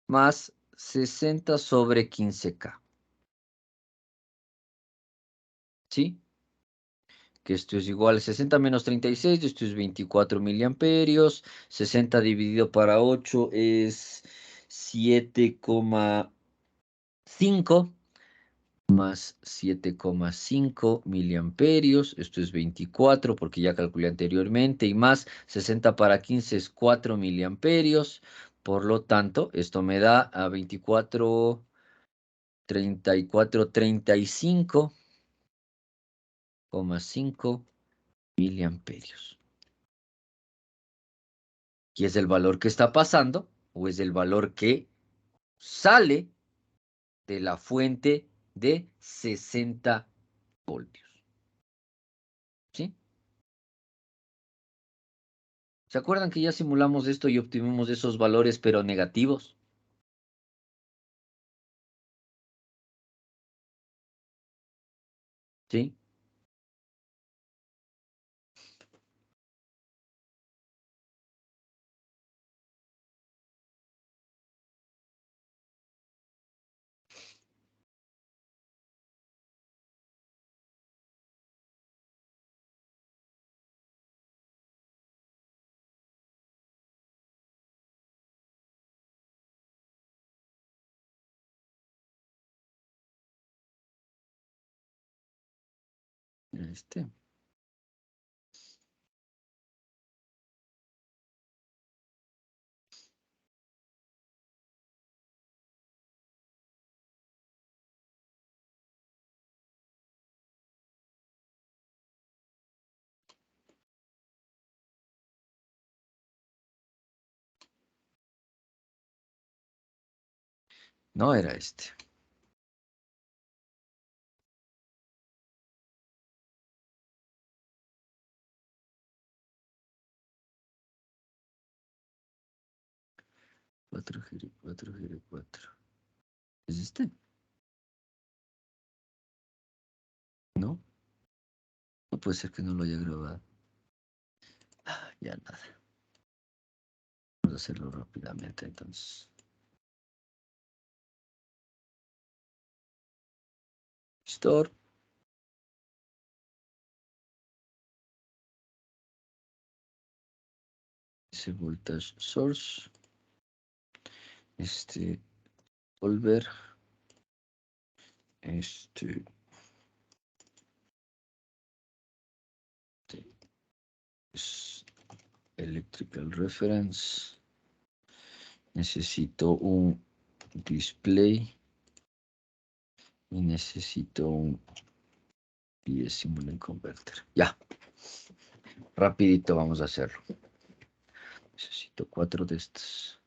más 60 sobre 15K. ¿Sí? Que esto es igual a 60 menos 36, esto es 24 miliamperios, 60 dividido para 8 es 7,5 más 7,5 miliamperios, esto es 24 porque ya calculé anteriormente, y más 60 para 15 es 4 miliamperios, por lo tanto, esto me da a 24, 34, 35,5 miliamperios. ¿Y es el valor que está pasando o es el valor que sale de la fuente de 60 voltios? ¿Sí? ¿Se acuerdan que ya simulamos esto y obtuvimos esos valores pero negativos? ¿Sí? Era este. No era este. Cuatro gire 4. ¿Es este? No. No puede ser que no lo haya grabado. Ya nada. Vamos a hacerlo rápidamente entonces. Store. Ese voltage source. Volver. Es electrical reference. Necesito un display. Y necesito un PS Simulink Converter. Ya. Rapidito vamos a hacerlo. Necesito 4 de estos.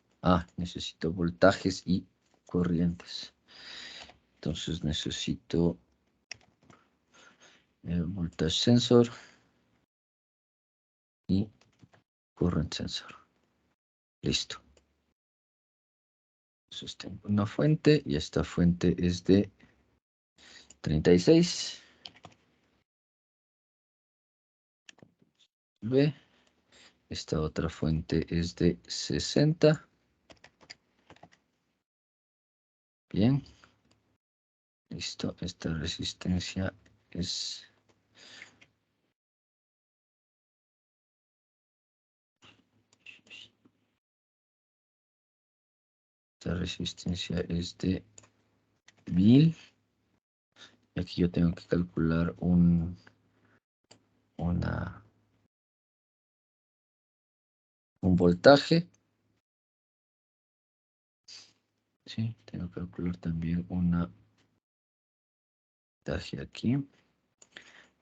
Necesito voltajes y corrientes. Entonces necesito el voltage sensor y current sensor. Listo. Entonces tengo una fuente y esta fuente es de 36. B. Esta otra fuente es de 60. Bien. Listo. Esta resistencia es... Esta resistencia es de 1000. Y aquí yo tengo que calcular un voltaje. Sí, tengo que calcular también un voltaje aquí.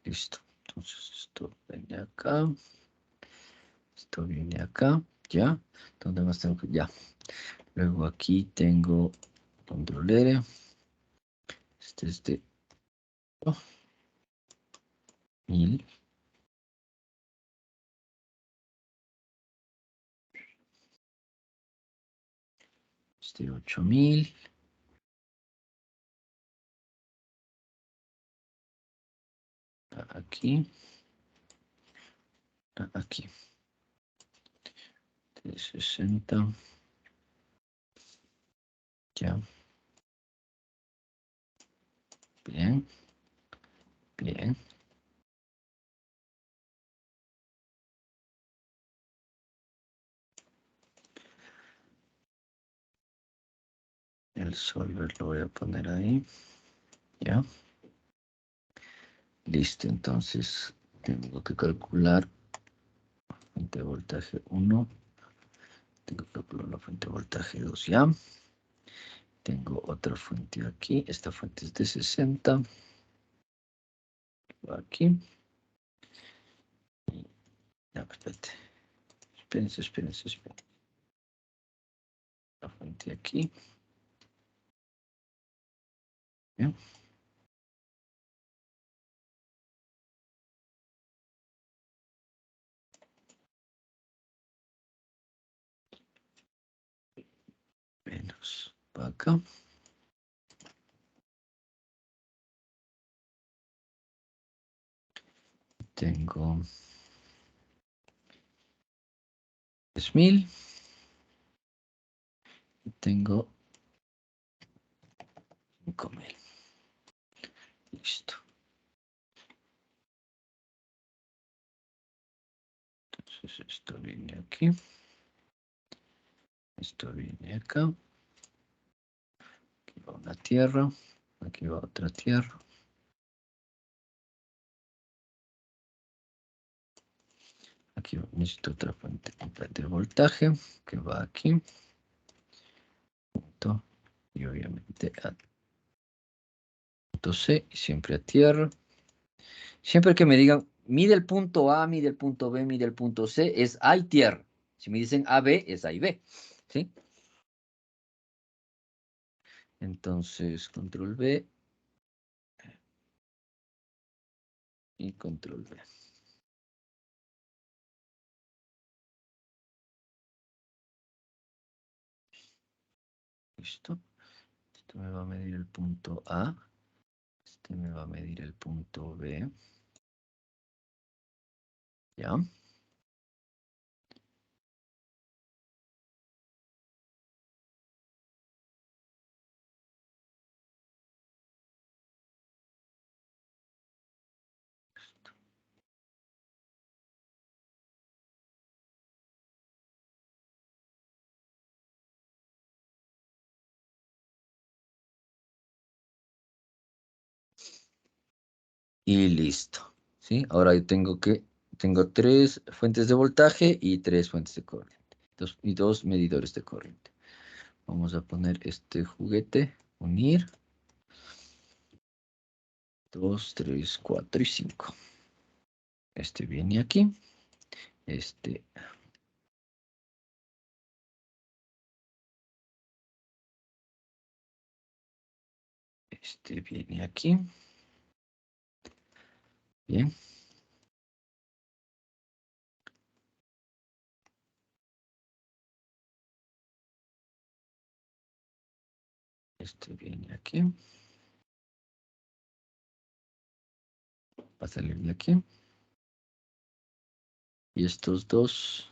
Listo. Entonces esto viene acá. Esto viene acá. Ya. ¿Dónde más tengo que? Ya. Luego aquí tengo control R. Este es de 1000. Este 8000. Aquí. Aquí. De 60. Ya. Bien. Bien. El solver lo voy a poner ahí. Ya. Listo. Entonces tengo que calcular fuente de voltaje 1. Tengo que calcular la fuente de voltaje 2 ya. Tengo otra fuente aquí. Esta fuente es de 60. Aquí. Ya, espérate. Espérense. La fuente aquí. Bien. Menos para acá. Tengo 3000. Y tengo 5000. Listo. Entonces esto viene aquí. Esto viene acá. Aquí va una tierra. Aquí va otra tierra. aquí necesito otra fuente de voltaje que va aquí. Punto, y obviamente a punto C y siempre a tierra. Siempre que me digan, mide el punto A, mide el punto B, mide el punto C, es A y tierra. Si me dicen AB, es A y B. ¿Sí? Entonces, control B y control B. Listo. Esto me va a medir el punto A. Este me va a medir el punto B. ¿Ya? Y listo. ¿Sí? Ahora yo tengo 3 fuentes de voltaje y 3 fuentes de corriente. Y 2 medidores de corriente. Vamos a poner este juguete, unir. 2, 3, 4 y 5. Este viene aquí. Este viene aquí. Bien. Este viene aquí. Va a salir de aquí. Y estos dos.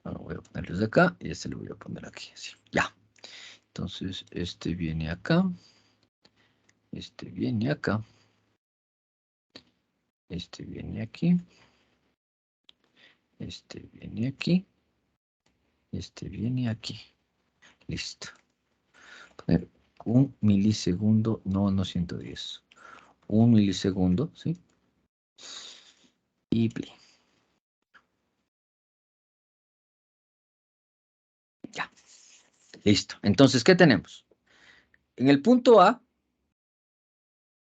Bueno, voy a ponerlos acá. Y este lo voy a poner aquí. Así. Ya. Entonces, este viene acá. Este viene acá. Este viene aquí. Este viene aquí. Este viene aquí. Listo. Poner 1 milisegundo. No 110. 1 milisegundo, ¿sí? Y play. Ya. Listo. Entonces, ¿qué tenemos? En el punto A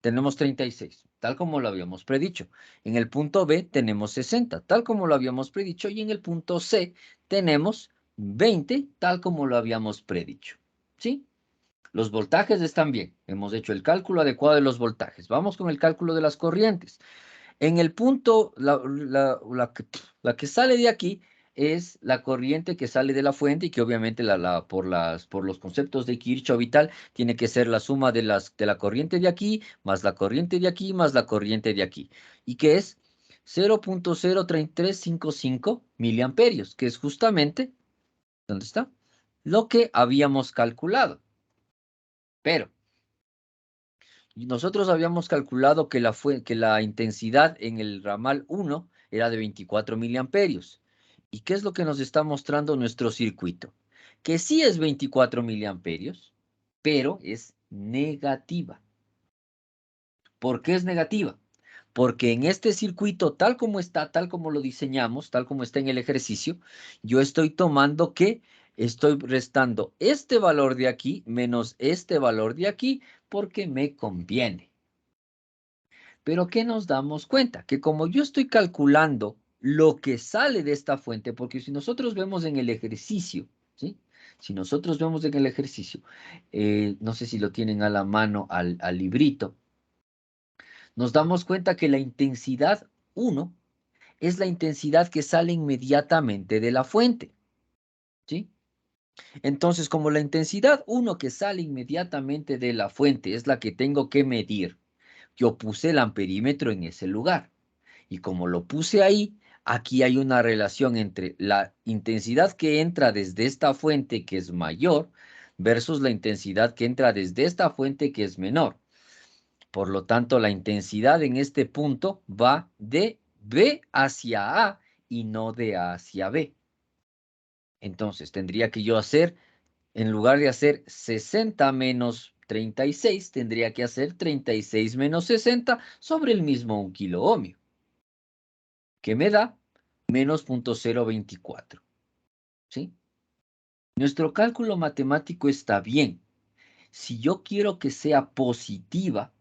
tenemos 36, tal como lo habíamos predicho. En el punto B tenemos 60, tal como lo habíamos predicho. Y en el punto C tenemos 20, tal como lo habíamos predicho. ¿Sí? Los voltajes están bien. Hemos hecho el cálculo adecuado de los voltajes. Vamos con el cálculo de las corrientes. En el punto, la que sale de aquí es la corriente que sale de la fuente y que obviamente por los conceptos de Kirchhoff y tal, tiene que ser la suma de la corriente de aquí, más la corriente de aquí, más la corriente de aquí. ¿Y qué es? 0.03355 miliamperios, que es justamente, ¿dónde está? Lo que habíamos calculado. Pero nosotros habíamos calculado que la intensidad en el ramal 1 era de 24 miliamperios. ¿Y qué es lo que nos está mostrando nuestro circuito? Que sí es 24 miliamperios, pero es negativa. ¿Por qué es negativa? Porque en este circuito, tal como está, tal como lo diseñamos, tal como está en el ejercicio, yo estoy tomando que estoy restando este valor de aquí menos este valor de aquí porque me conviene. Pero ¿qué nos damos cuenta? Que como yo estoy calculando lo que sale de esta fuente, porque si nosotros vemos en el ejercicio, ¿sí? Si nosotros vemos en el ejercicio, no sé si lo tienen a la mano al librito, nos damos cuenta que la intensidad 1 es la intensidad que sale inmediatamente de la fuente, ¿sí? Entonces, como la intensidad 1 que sale inmediatamente de la fuente es la que tengo que medir, yo puse el amperímetro en ese lugar. Y como lo puse ahí, aquí hay una relación entre la intensidad que entra desde esta fuente, que es mayor, versus la intensidad que entra desde esta fuente, que es menor. Por lo tanto, la intensidad en este punto va de B hacia A y no de A hacia B. Entonces, tendría que yo hacer, en lugar de hacer 60 menos 36, tendría que hacer 36 menos 60 sobre el mismo 1 kiloohmio. ¿Qué me da? menos 0.024. ¿Sí? Nuestro cálculo matemático está bien. Si yo quiero que sea positiva,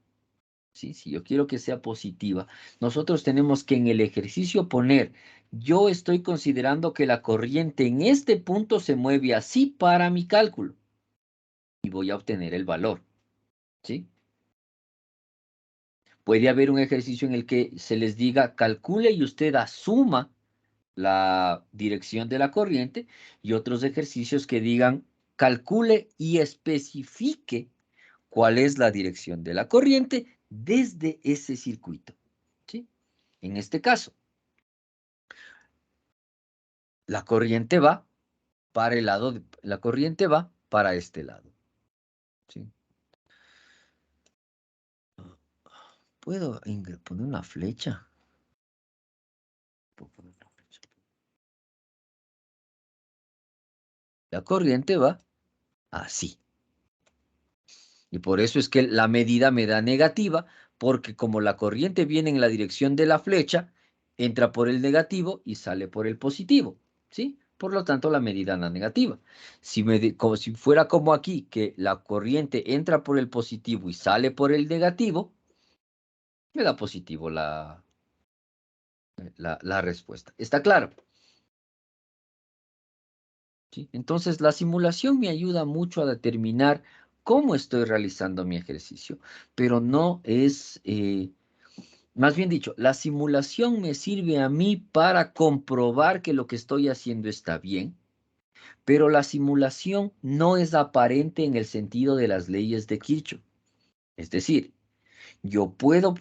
¿sí? Si yo quiero que sea positiva, nosotros tenemos que en el ejercicio poner, yo estoy considerando que la corriente en este punto se mueve así para mi cálculo. Y voy a obtener el valor. ¿Sí? Puede haber un ejercicio en el que se les diga, calcule y usted asuma la dirección de la corriente, y otros ejercicios que digan, calcule y especifique cuál es la dirección de la corriente desde ese circuito. ¿Sí? En este caso, la corriente va para el lado, la corriente va para este lado. ¿Sí? ¿Puedo poner una flecha? ¿Puedo poner una flecha? La corriente va así. Y por eso es que la medida me da negativa, porque como la corriente viene en la dirección de la flecha, entra por el negativo y sale por el positivo, ¿sí? Por lo tanto, la medida da negativa. Como si fuera como aquí, que la corriente entra por el positivo y sale por el negativo, me da positivo la respuesta. ¿Está claro? ¿Sí? Entonces, la simulación me ayuda mucho a determinar cómo estoy realizando mi ejercicio, pero no es, más bien dicho, la simulación me sirve a mí para comprobar que lo que estoy haciendo está bien, pero la simulación no es aparente en el sentido de las leyes de Kirchhoff. Es decir, yo puedo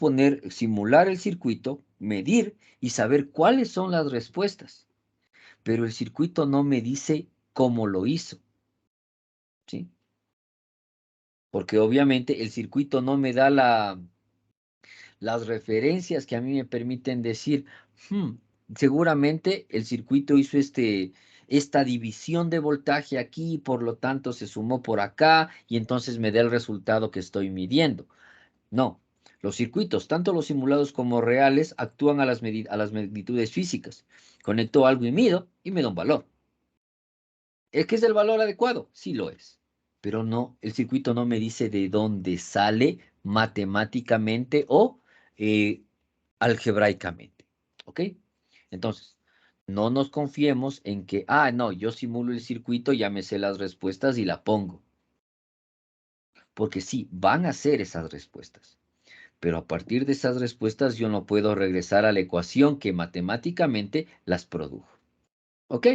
simular el circuito, medir y saber cuáles son las respuestas, pero el circuito no me dice cómo lo hizo. ¿Sí? Porque obviamente el circuito no me da las referencias que a mí me permiten decir, seguramente el circuito hizo esta división de voltaje aquí, por lo tanto se sumó por acá y entonces me da el resultado que estoy midiendo. No, los circuitos, tanto los simulados como reales, actúan a las magnitudes físicas. Conecto algo y mido y me da un valor. ¿Es que es el valor adecuado? Sí lo es. Pero no, el circuito no me dice de dónde sale matemáticamente o algebraicamente. ¿Ok? Entonces, no nos confiemos en que, no, yo simulo el circuito, ya me sé las respuestas y la pongo. Porque sí, van a ser esas respuestas. Pero a partir de esas respuestas yo no puedo regresar a la ecuación que matemáticamente las produjo. ¿Ok?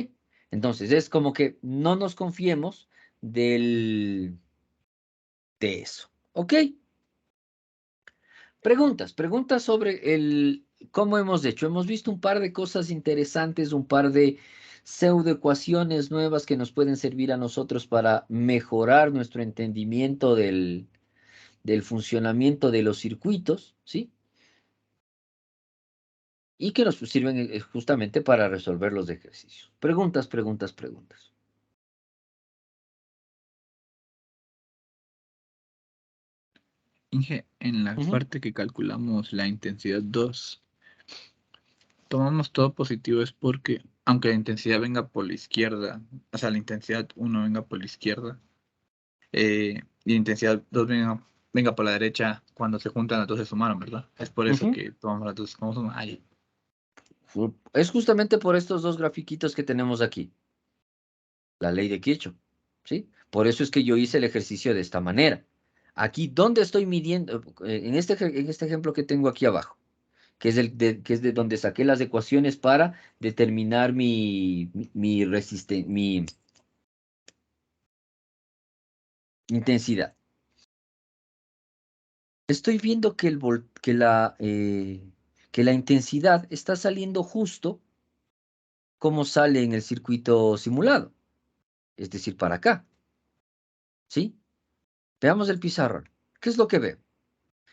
Entonces es como que no nos confiemos de eso. ¿Ok? Preguntas sobre cómo hemos hecho. Hemos visto un par de cosas interesantes, un par de pseudoecuaciones nuevas que nos pueden servir a nosotros para mejorar nuestro entendimiento del funcionamiento de los circuitos, ¿sí? Y que nos sirven justamente para resolver los ejercicios. Preguntas. Inge, en la Ujú. parte que calculamos la intensidad 2, tomamos todo positivo es porque, aunque la intensidad venga por la izquierda, o sea, la intensidad 1 venga por la izquierda, y la intensidad 2 venga por la derecha, cuando se juntan las dos se sumaron, ¿verdad? Es por eso que tomamos las dos como suma. Es justamente por estos dos grafiquitos que tenemos aquí. La ley de Kirchhoff, ¿sí? Por eso es que yo hice el ejercicio de esta manera. Aquí, ¿dónde estoy midiendo? En este ejemplo que tengo aquí abajo, que es de donde saqué las ecuaciones para determinar mi intensidad. Estoy viendo que, que la intensidad está saliendo justo como sale en el circuito simulado, es decir, para acá, ¿sí? Veamos el pizarrón. ¿Qué es lo que veo?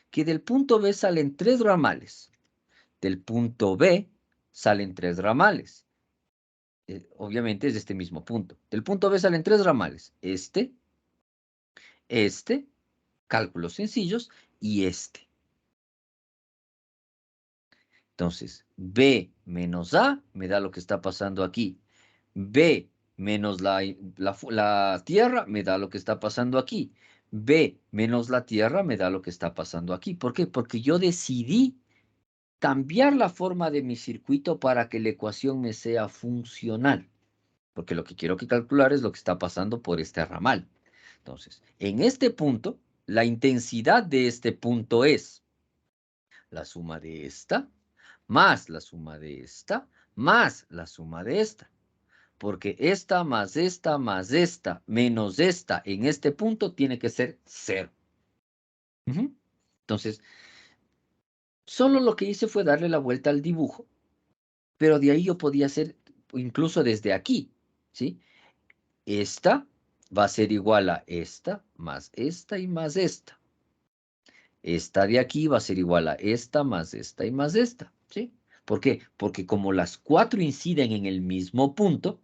Que del punto B salen 3 ramales. Del punto B salen 3 ramales. Obviamente es de este mismo punto. Del punto B salen 3 ramales. Este, cálculos sencillos, y este. Entonces, B menos A me da lo que está pasando aquí. B menos la Tierra me da lo que está pasando aquí. B menos la Tierra me da lo que está pasando aquí. ¿Por qué? Porque yo decidí cambiar la forma de mi circuito para que la ecuación me sea funcional. Porque lo que quiero que calcular es lo que está pasando por este ramal. Entonces, en este punto, la intensidad de este punto es la suma de esta, más la suma de esta, más la suma de esta. Porque esta más esta más esta menos esta en este punto tiene que ser 0. Entonces, solo lo que hice fue darle la vuelta al dibujo, pero de ahí yo podía hacer incluso desde aquí, ¿sí? Esta va a ser igual a esta más esta y más esta. Esta de aquí va a ser igual a esta más esta y más esta, ¿sí? ¿Por qué? Porque como las 4 inciden en el mismo punto,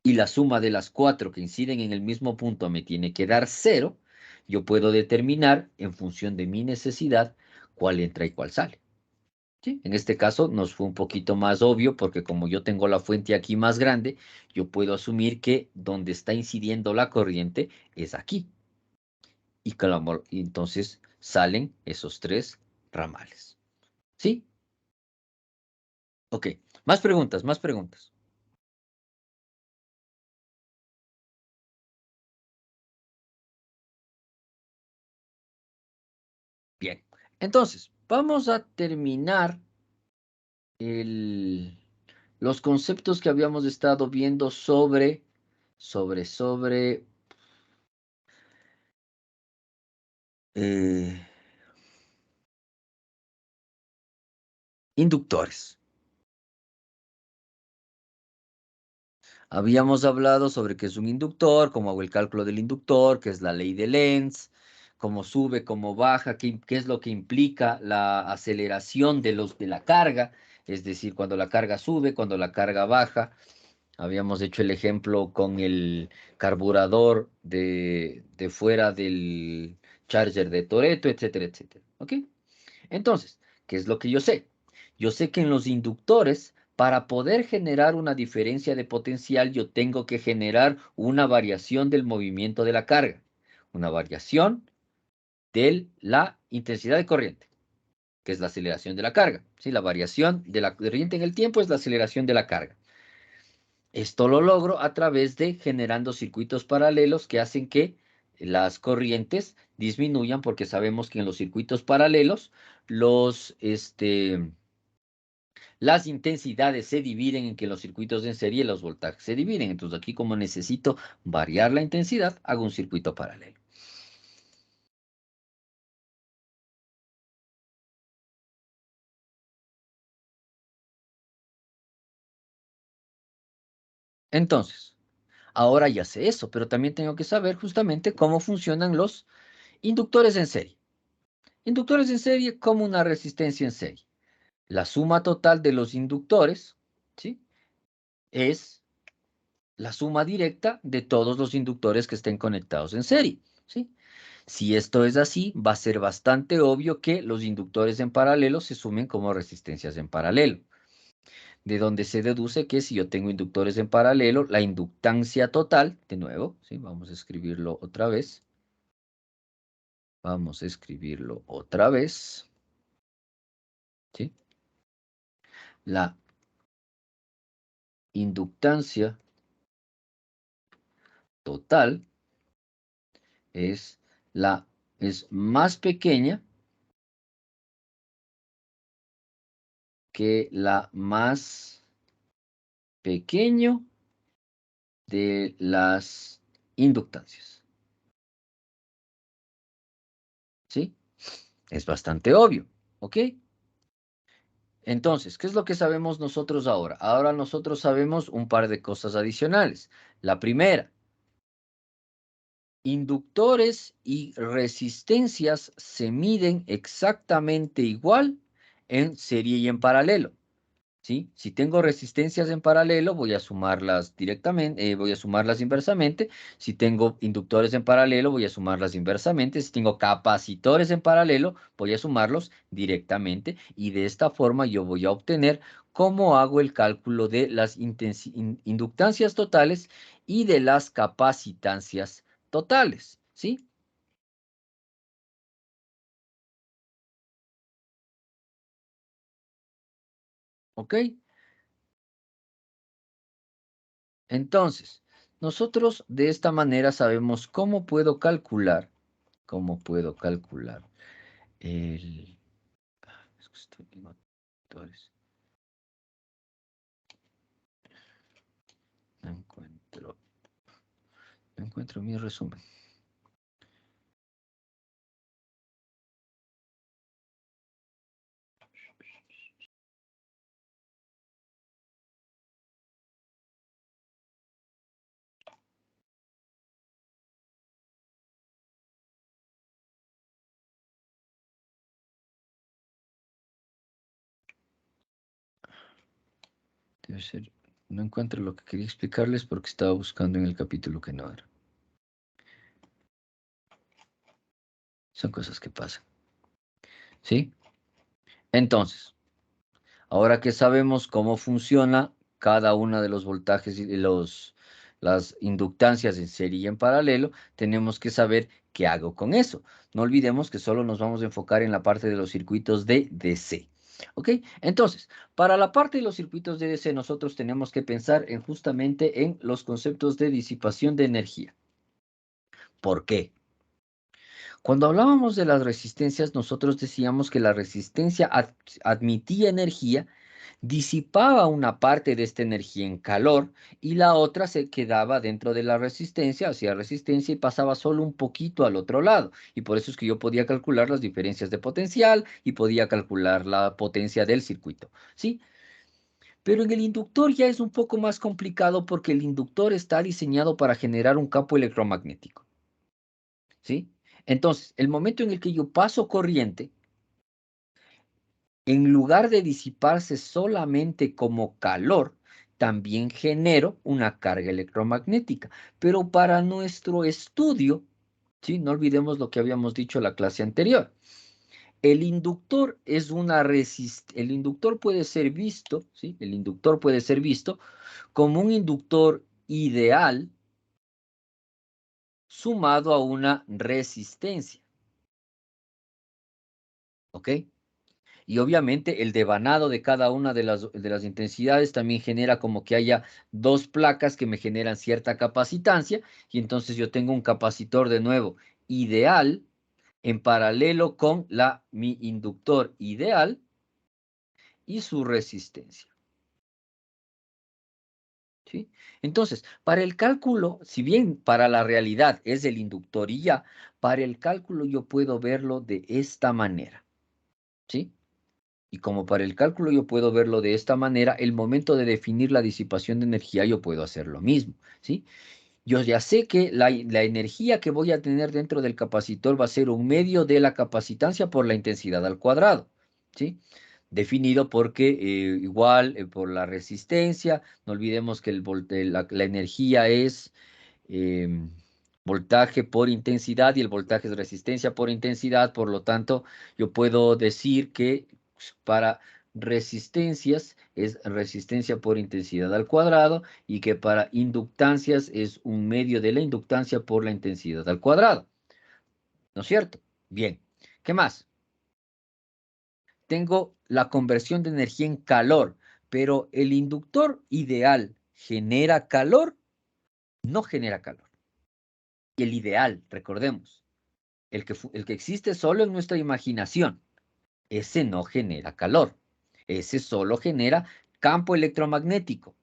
y la suma de las 4 que inciden en el mismo punto me tiene que dar 0, yo puedo determinar, en función de mi necesidad, cuál entra y cuál sale. ¿Sí? En este caso nos fue un poquito más obvio, porque como yo tengo la fuente aquí más grande, yo puedo asumir que donde está incidiendo la corriente es aquí. Y entonces salen esos 3 ramales. ¿Sí? Ok. Más preguntas, más preguntas. Bien. Entonces, vamos a terminar los conceptos que habíamos estado viendo sobre inductores. Habíamos hablado sobre qué es un inductor, cómo hago el cálculo del inductor, qué es la ley de Lenz, cómo sube, cómo baja, qué es lo que implica la aceleración de la carga, es decir, cuando la carga sube, cuando la carga baja. Habíamos hecho el ejemplo con el carburador de fuera del charger de Toretto, etcétera, etcétera. ¿Ok? Entonces, ¿qué es lo que yo sé? Yo sé que en los inductores, para poder generar una diferencia de potencial, yo tengo que generar una variación del movimiento de la carga, una variación de la intensidad de corriente, que es la aceleración de la carga. ¿Sí? La variación de la corriente en el tiempo es la aceleración de la carga. Esto lo logro a través de generando circuitos paralelos que hacen que las corrientes disminuyan, porque sabemos que en los circuitos paralelos las intensidades se dividen, en que los circuitos en serie los voltajes se dividen. Entonces aquí, como necesito variar la intensidad, hago un circuito paralelo. Entonces, ahora ya sé eso, pero también tengo que saber justamente cómo funcionan los inductores en serie. Inductores en serie como una resistencia en serie. La suma total de los inductores, ¿sí?, es la suma directa de todos los inductores que estén conectados en serie, ¿sí? Si esto es así, va a ser bastante obvio que los inductores en paralelo se sumen como resistencias en paralelo. De donde se deduce que si yo tengo inductores en paralelo, la inductancia total, de nuevo, ¿sí?, vamos a escribirlo otra vez. Vamos a escribirlo otra vez, ¿sí? La inductancia total es más pequeña que la más pequeño de las inductancias. ¿Sí? Es bastante obvio, ¿ok? Entonces, ¿qué es lo que sabemos nosotros ahora? Ahora nosotros sabemos un par de cosas adicionales. La primera, inductores y resistencias se miden exactamente igual en serie y en paralelo. ¿sí? Si tengo resistencias en paralelo, voy a sumarlas directamente, voy a sumarlas inversamente. Si tengo inductores en paralelo, voy a sumarlas inversamente. Si tengo capacitores en paralelo, voy a sumarlos directamente. Y de esta forma yo voy a obtener cómo hago el cálculo de las inductancias totales y de las capacitancias totales, ¿sí? ¿Ok? Entonces, nosotros de esta manera sabemos cómo puedo calcular el... Es que estoy en autores. No encuentro mi resumen. Debe ser... No encuentro lo que quería explicarles porque estaba buscando en el capítulo que no era. Son cosas que pasan. ¿Sí? Entonces, ahora que sabemos cómo funciona cada una de los voltajes y las inductancias en serie y en paralelo, tenemos que saber qué hago con eso. No olvidemos que solo nos vamos a enfocar en la parte de los circuitos de DC. ¿Ok? Entonces, para la parte de los circuitos de DC, nosotros tenemos que pensar justamente en los conceptos de disipación de energía. ¿Por qué? Cuando hablábamos de las resistencias, nosotros decíamos que la resistencia admitía energía, disipaba una parte de esta energía en calor y la otra se quedaba dentro de la resistencia, hacía resistencia y pasaba solo un poquito al otro lado. Y por eso es que yo podía calcular las diferencias de potencial y podía calcular la potencia del circuito, ¿sí? Pero en el inductor ya es un poco más complicado porque el inductor está diseñado para generar un campo electromagnético, ¿sí? Entonces, el momento en el que yo paso corriente, en lugar de disiparse solamente como calor, también genero una carga electromagnética. Pero para nuestro estudio, ¿sí? No olvidemos lo que habíamos dicho en la clase anterior. El inductor es una el inductor puede ser visto, ¿sí? El inductor puede ser visto como un inductor ideal sumado a una resistencia. ¿Ok? Y obviamente el devanado de cada una de las intensidades también genera como que haya dos placas que me generan cierta capacitancia y entonces yo tengo un capacitor de nuevo ideal en paralelo con mi inductor ideal y su resistencia. ¿Sí? Entonces, para el cálculo, si bien para la realidad es el inductor y ya, para el cálculo yo puedo verlo de esta manera. ¿Sí? Y como para el cálculo yo puedo verlo de esta manera, el momento de definir la disipación de energía yo puedo hacer lo mismo, ¿sí? Yo ya sé que la energía que voy a tener dentro del capacitor va a ser un medio de la capacitancia por la intensidad al cuadrado, ¿sí? Definido porque igual por la resistencia, no olvidemos que la energía es em, voltaje por intensidad y el voltaje es resistencia por intensidad, por lo tanto, yo puedo decir que para resistencias es resistencia por intensidad al cuadrado y que para inductancias es un medio de la inductancia por la intensidad al cuadrado. ¿No es cierto? Bien. ¿Qué más? Tengo la conversión de energía en calor, pero el inductor ideal genera calor, no genera calor. Y el ideal, recordemos, el que existe solo en nuestra imaginación, ese no genera calor, ese solo genera campo electromagnético.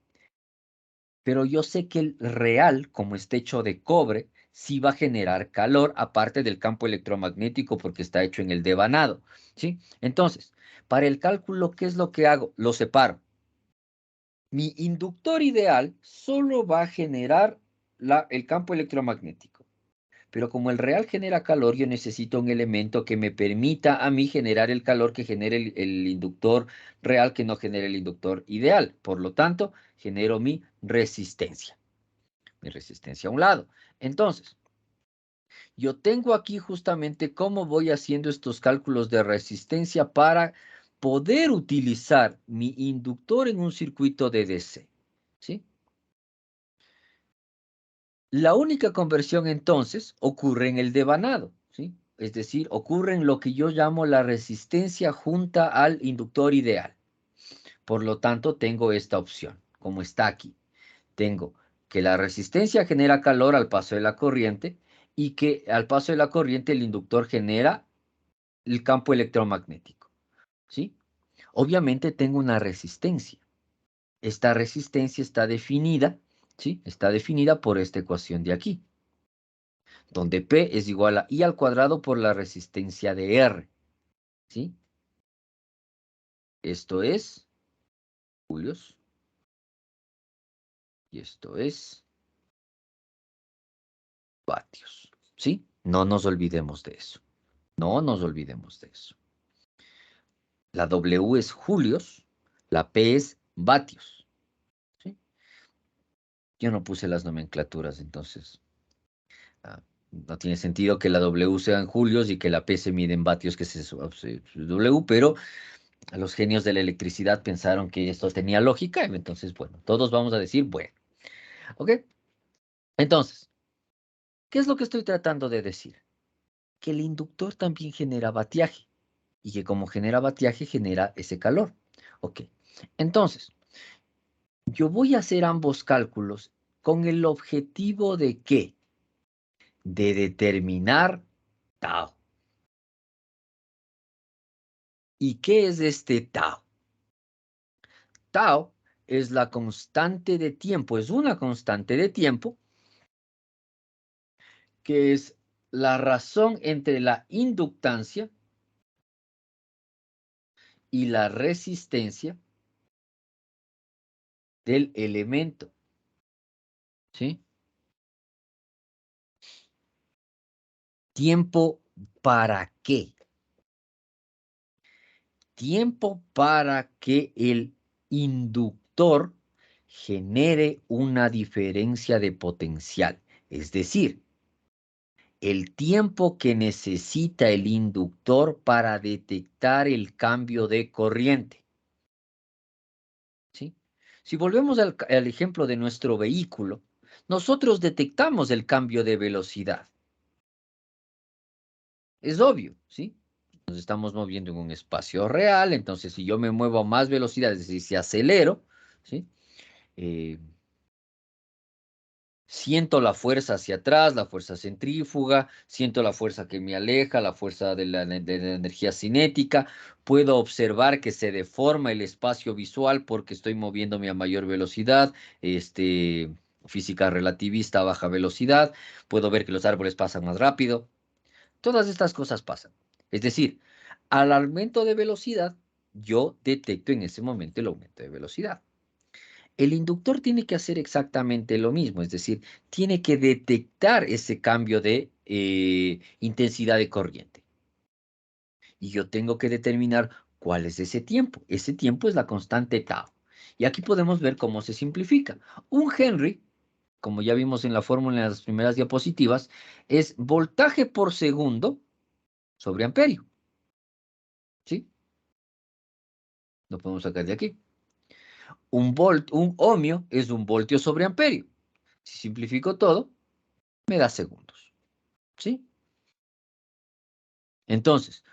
Pero yo sé que el real, como está hecho de cobre, sí va a generar calor, aparte del campo electromagnético, porque está hecho en el devanado, ¿sí? Entonces, para el cálculo, ¿qué es lo que hago? Lo separo. Mi inductor ideal solo va a generar el campo electromagnético. Pero como el real genera calor, yo necesito un elemento que me permita a mí generar el calor que genere el inductor real, que no genere el inductor ideal. Por lo tanto, genero mi resistencia a un lado. Entonces, yo tengo aquí justamente cómo voy haciendo estos cálculos de resistencia para poder utilizar mi inductor en un circuito de DC, ¿sí? La única conversión entonces ocurre en el devanado, ¿sí? Es decir, ocurre en lo que yo llamo la resistencia junta al inductor ideal. Por lo tanto, tengo esta opción, como está aquí. Tengo que la resistencia genera calor al paso de la corriente y que al paso de la corriente el inductor genera el campo electromagnético, ¿sí? Obviamente tengo una resistencia. Esta resistencia está definida, ¿sí? Está definida por esta ecuación de aquí, donde P es igual a I al cuadrado por la resistencia de R, ¿sí? Esto es julios y esto es vatios, ¿sí? No nos olvidemos de eso. No nos olvidemos de eso. La W es julios, la P es vatios, ¿sí? Yo no puse las nomenclaturas, entonces no tiene sentido que la W sea en julios y que la P se mide en vatios, que es W, pero los genios de la electricidad pensaron que esto tenía lógica, entonces, bueno, todos vamos a decir, bueno, ¿ok? Entonces, ¿qué es lo que estoy tratando de decir? Que el inductor también genera vatiaje, y que como genera vatiaje, genera ese calor, ¿ok? Entonces, yo voy a hacer ambos cálculos con el objetivo de ¿qué? De determinar tau. ¿Y qué es este tau? Tau es la constante de tiempo, es una constante de tiempo que es la razón entre la inductancia y la resistencia del elemento, ¿sí? ¿Tiempo para qué? Tiempo para que el inductor genere una diferencia de potencial, es decir, el tiempo que necesita el inductor para detectar el cambio de corriente, ¿sí? Si volvemos al ejemplo de nuestro vehículo, nosotros detectamos el cambio de velocidad. Es obvio, ¿sí? Nos estamos moviendo en un espacio real, entonces si yo me muevo a más velocidad, es decir, si acelero, ¿sí? Siento la fuerza hacia atrás, la fuerza centrífuga, siento la fuerza que me aleja, la fuerza de la energía cinética. Puedo observar que se deforma el espacio visual porque estoy moviéndome a mayor velocidad, física relativista a baja velocidad. Puedo ver que los árboles pasan más rápido. Todas estas cosas pasan. Es decir, al aumento de velocidad, yo detecto en ese momento el aumento de velocidad. El inductor tiene que hacer exactamente lo mismo, es decir, tiene que detectar ese cambio de intensidad de corriente. Y yo tengo que determinar cuál es ese tiempo. Ese tiempo es la constante tau. Y aquí podemos ver cómo se simplifica. Un Henry, como ya vimos en la fórmula en las primeras diapositivas, es voltaje por segundo sobre amperio. ¿Sí? Lo podemos sacar de aquí. Un ohmio es un voltio sobre amperio. Si simplifico todo, me da segundos. ¿Sí? Entonces,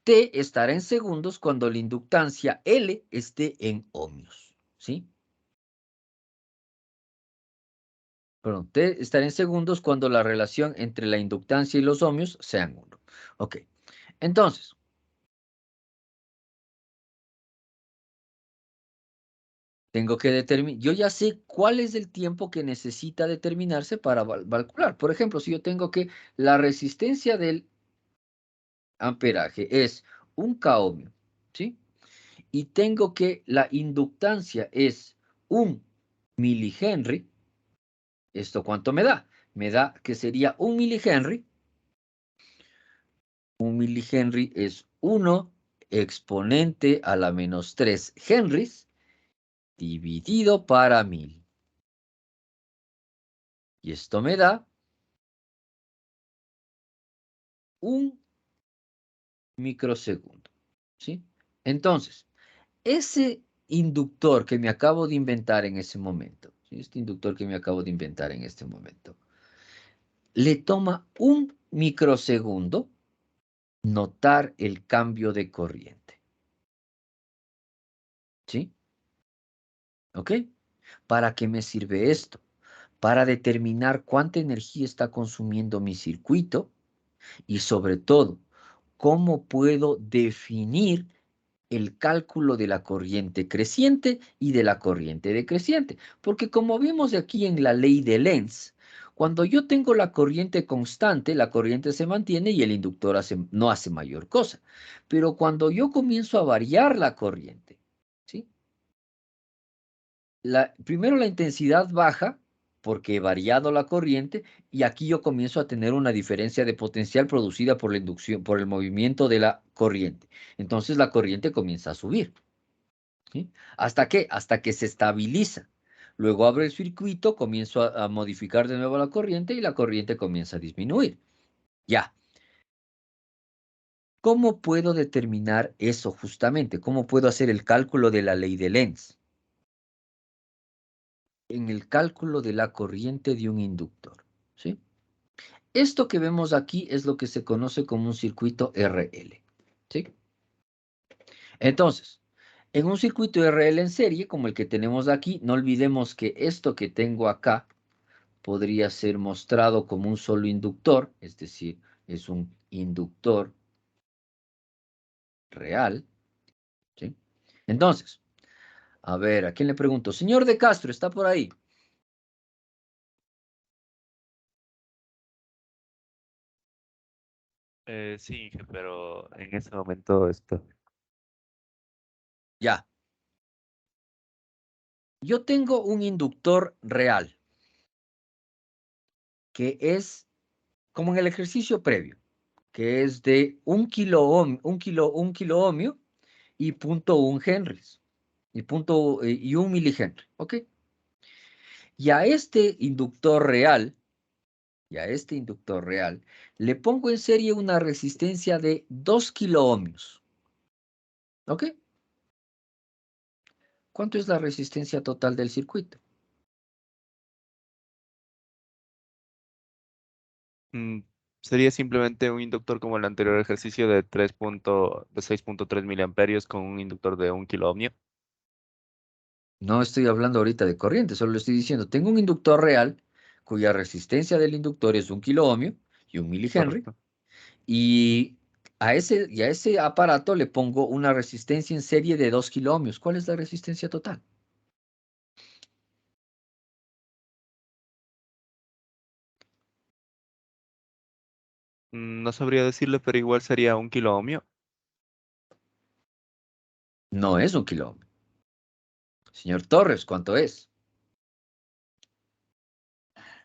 T estará en segundos cuando la inductancia L esté en ohmios. ¿Sí? Perdón, T estará en segundos cuando la relación entre la inductancia y los ohmios sean 1. Ok. Entonces, tengo que determinar, yo ya sé cuál es el tiempo que necesita determinarse para calcular. Por ejemplo, si yo tengo que la resistencia del amperaje es 1 ohmio, ¿sí? Y tengo que la inductancia es 1 milihenry, ¿esto cuánto me da? me da que sería 1 milihenry. 1 milihenry es 1 exponente a la menos 3 henries dividido para 1000. Y esto me da 1 microsegundo. ¿Sí? Entonces, ese inductor que me acabo de inventar en ese momento, ¿sí? Este inductor que me acabo de inventar en este momento, le toma 1 microsegundo notar el cambio de corriente. ¿Sí? ¿Ok? ¿Para qué me sirve esto? Para determinar cuánta energía está consumiendo mi circuito y sobre todo, cómo puedo definir el cálculo de la corriente creciente y de la corriente decreciente. Porque como vimos aquí en la ley de Lenz, cuando yo tengo la corriente constante, la corriente se mantiene y el inductor no hace mayor cosa. Pero cuando yo comienzo a variar la corriente, ¿sí? Primero la intensidad baja porque he variado la corriente y aquí yo comienzo a tener una diferencia de potencial producida por la inducción, por el movimiento de la corriente. Entonces la corriente comienza a subir. ¿Sí? ¿Hasta qué? Hasta que se estabiliza. Luego abro el circuito, comienzo a modificar de nuevo la corriente y la corriente comienza a disminuir. Ya. ¿Cómo puedo determinar eso justamente? ¿Cómo puedo hacer el cálculo de la ley de Lenz? En el cálculo de la corriente de un inductor. ¿Sí? Esto que vemos aquí es lo que se conoce como un circuito RL. ¿Sí? Entonces, en un circuito RL en serie, como el que tenemos aquí, no olvidemos que esto que tengo acá podría ser mostrado como un solo inductor, es decir, es un inductor real. ¿Sí? Entonces, a ver, ¿a quién le pregunto? Señor de Castro, ¿está por ahí? Sí, pero en ese momento esto. Ya. Yo tengo un inductor real, que es como en el ejercicio previo, que es de 1 kilo ohmio y 0.1 henries, y 1 milihenry, ¿ok? Y a este inductor real, le pongo en serie una resistencia de 2 kilo ohmios, ¿ok? ¿Cuánto es la resistencia total del circuito? Mm, Sería simplemente un inductor como el anterior ejercicio de 6.3 miliamperios con un inductor de 1 kilo ohmio. No estoy hablando ahorita de corriente, solo le estoy diciendo, tengo un inductor real cuya resistencia del inductor es 1 kilo ohmio y 1 milihenry, Correcto. y a ese aparato le pongo una resistencia en serie de 2 kilo ohmios. ¿Cuál es la resistencia total? No sabría decirle, pero igual sería 1 kilo ohmio. No es 1 kilo ohmio. Señor Torres, ¿cuánto es?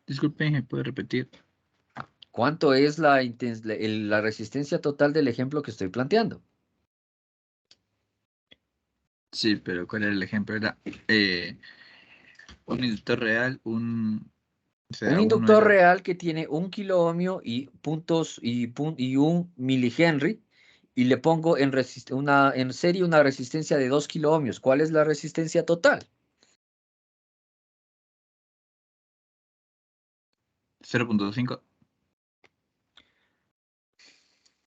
Disculpen, ¿me puede repetir? ¿Cuánto es la resistencia total del ejemplo que estoy planteando? Sí, pero ¿cuál era el ejemplo? Era un inductor real, o Un sea, uno inductor era real que tiene 1 kilo ohmio y 1 milihenry, y le pongo en serie una resistencia de 2 kilo ohmios. ¿Cuál es la resistencia total? 0.5.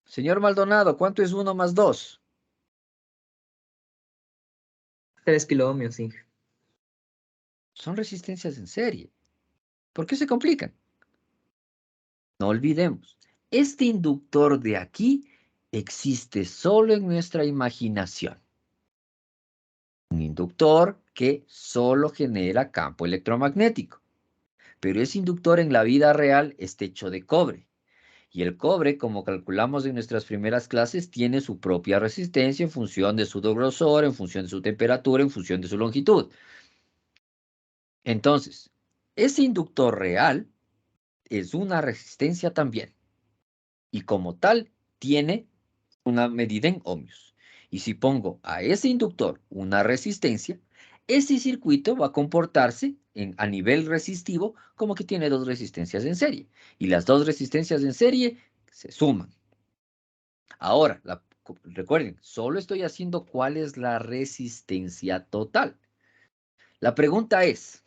Señor Maldonado, ¿cuánto es 1 más 2? 3 kilo ohmios, sí. Son resistencias en serie. ¿Por qué se complican? No olvidemos, este inductor de aquí existe solo en nuestra imaginación. Un inductor que solo genera campo electromagnético. Pero ese inductor en la vida real está hecho de cobre. Y el cobre, como calculamos en nuestras primeras clases, tiene su propia resistencia en función de su grosor, en función de su temperatura, en función de su longitud. Entonces, ese inductor real es una resistencia también. Y como tal, tiene una medida en ohmios. Y si pongo a ese inductor una resistencia, ese circuito va a comportarse a nivel resistivo como que tiene dos resistencias en serie. Y las dos resistencias en serie se suman. Ahora, recuerden, solo estoy haciendo cuál es la resistencia total. La pregunta es,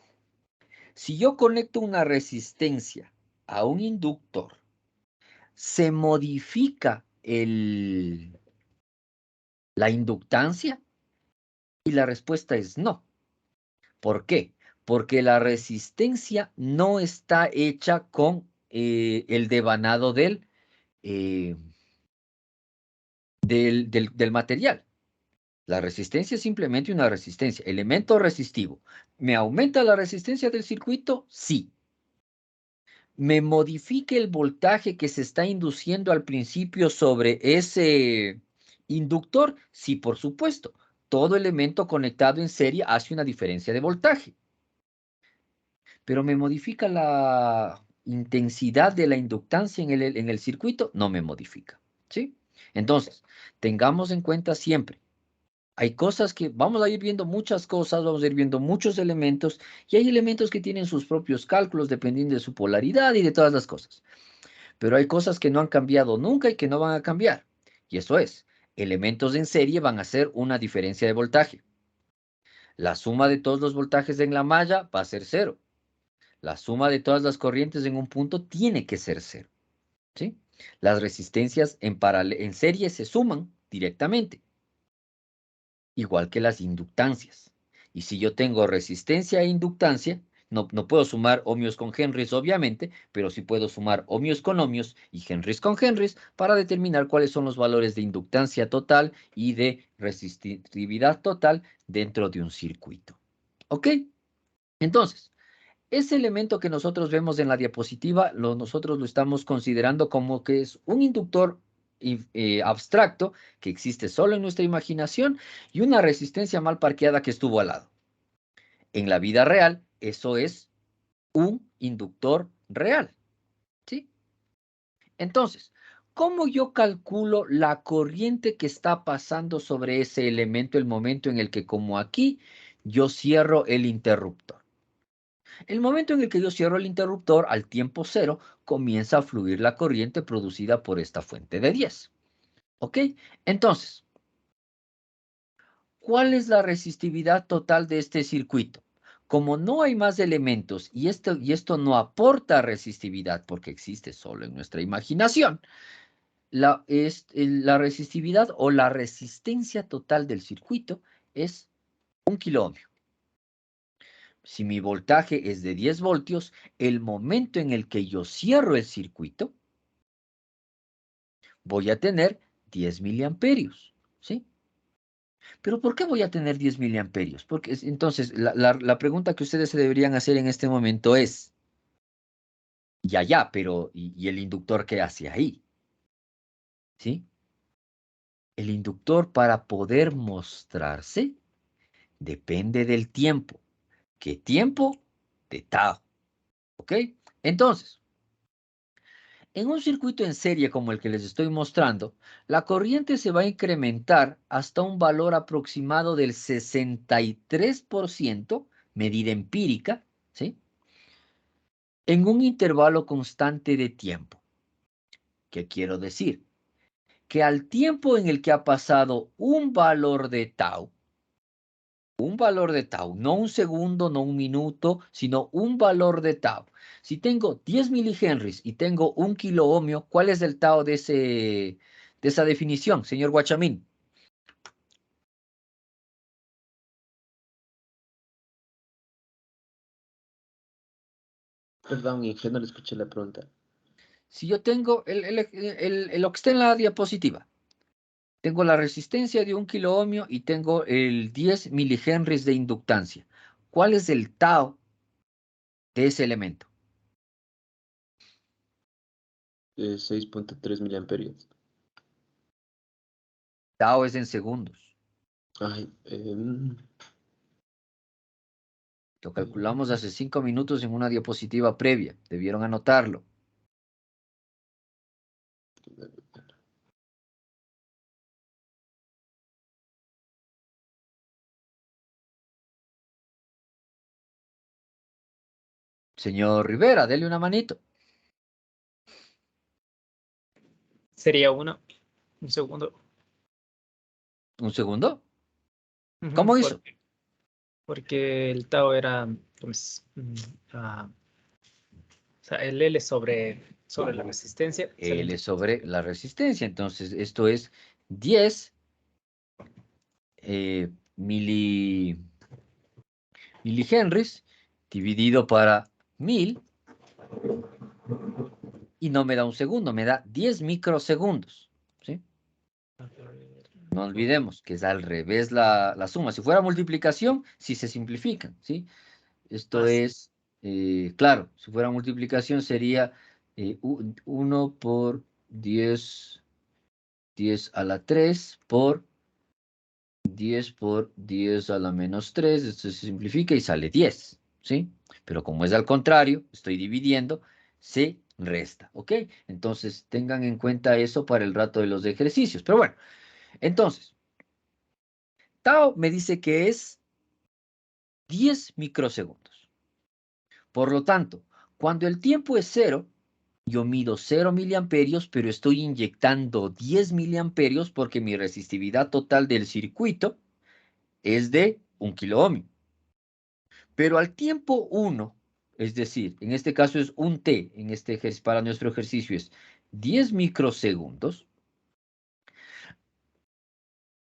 si yo conecto una resistencia a un inductor, ¿se modifica la inductancia? Y la respuesta es no. ¿Por qué? Porque la resistencia no está hecha con el devanado del material. La resistencia es simplemente una resistencia, elemento resistivo. ¿Me aumenta la resistencia del circuito? Sí. ¿Me modifica el voltaje que se está induciendo al principio sobre ese inductor? Sí, por supuesto. Todo elemento conectado en serie hace una diferencia de voltaje. Pero ¿me modifica la intensidad de la inductancia en el circuito? No me modifica. ¿Sí? Entonces, tengamos en cuenta siempre. Hay cosas que vamos a ir viendo muchas cosas, vamos a ir viendo muchos elementos y hay elementos que tienen sus propios cálculos dependiendo de su polaridad y de todas las cosas. Pero hay cosas que no han cambiado nunca y que no van a cambiar. Y eso es, elementos en serie van a hacer una diferencia de voltaje. La suma de todos los voltajes en la malla va a ser cero. La suma de todas las corrientes en un punto tiene que ser cero. ¿Sí? Las resistencias en serie se suman directamente, igual que las inductancias. Y si yo tengo resistencia e inductancia, no puedo sumar ohmios con henrys, obviamente, pero sí puedo sumar ohmios con ohmios y henrys con henrys para determinar cuáles son los valores de inductancia total y de resistividad total dentro de un circuito. ¿Ok? Entonces, ese elemento que nosotros vemos en la diapositiva, nosotros lo estamos considerando como que es un inductor abstracto que existe solo en nuestra imaginación y una resistencia mal parqueada que estuvo al lado. En la vida real, eso es un inductor real. ¿Sí? Entonces, ¿cómo yo calculo la corriente que está pasando sobre ese elemento el momento en el que, como aquí, yo cierro el interruptor? El momento en el que yo cierro el interruptor al tiempo cero, comienza a fluir la corriente producida por esta fuente de 10. ¿Ok? Entonces, ¿cuál es la resistividad total de este circuito? Como no hay más elementos y esto no aporta resistividad porque existe solo en nuestra imaginación, la resistividad o la resistencia total del circuito es 1 kiloohmio. Si mi voltaje es de 10 voltios, el momento en el que yo cierro el circuito, voy a tener 10 miliamperios, ¿sí? ¿Pero por qué voy a tener 10 miliamperios? Porque entonces, la pregunta que ustedes se deberían hacer en este momento es, ya, pero ¿y el inductor qué hace ahí? ¿Sí? El inductor para poder mostrarse depende del tiempo. ¿Qué tiempo? De tau. ¿Ok? Entonces, en un circuito en serie como el que les estoy mostrando, la corriente se va a incrementar hasta un valor aproximado del 63%, medida empírica, ¿sí? En un intervalo constante de tiempo. ¿Qué quiero decir? Que al tiempo en el que ha pasado un valor de tau, no un segundo, no un minuto, sino un valor de tau. Si tengo 10 milihenries y tengo 1 kiloohmio, ¿cuál es el tau de esa definición, señor Guachamín? Perdón, que no le escuché la pregunta. Si yo tengo lo que está en la diapositiva, tengo la resistencia de 1 kiloohmio y tengo el 10 milihenries de inductancia. ¿Cuál es el tau de ese elemento? 6.3 miliamperios. Tau es en segundos. Ay, Lo calculamos hace 5 minutos en una diapositiva previa. Debieron anotarlo. Señor Rivera, dele una manito. Sería uno. Un segundo. ¿Un segundo? Ujú, ¿Cómo hizo? Porque el tau era, pues, o sea, el L sobre la resistencia. L sobre la resistencia. Entonces, esto es 10 milihenries dividido para 1000 y no me da un segundo, me da 10 microsegundos. ¿Sí? No olvidemos que es al revés la suma. Si fuera multiplicación, sí se simplifican. ¿Sí? Esto es, claro, si fuera multiplicación sería 1 por 10 a la 3 por 10 por 10 a la menos 3. Esto se simplifica y sale 10, ¿sí? Pero como es al contrario, estoy dividiendo, se resta, ¿ok? Entonces, tengan en cuenta eso para el rato de los ejercicios. Pero bueno, entonces, tau me dice que es 10 microsegundos. Por lo tanto, cuando el tiempo es 0, yo mido 0 miliamperios, pero estoy inyectando 10 miliamperios porque mi resistividad total del circuito es de 1 kiloohmio. Pero al tiempo 1, es decir, en este caso es un t, en este para nuestro ejercicio es 10 microsegundos,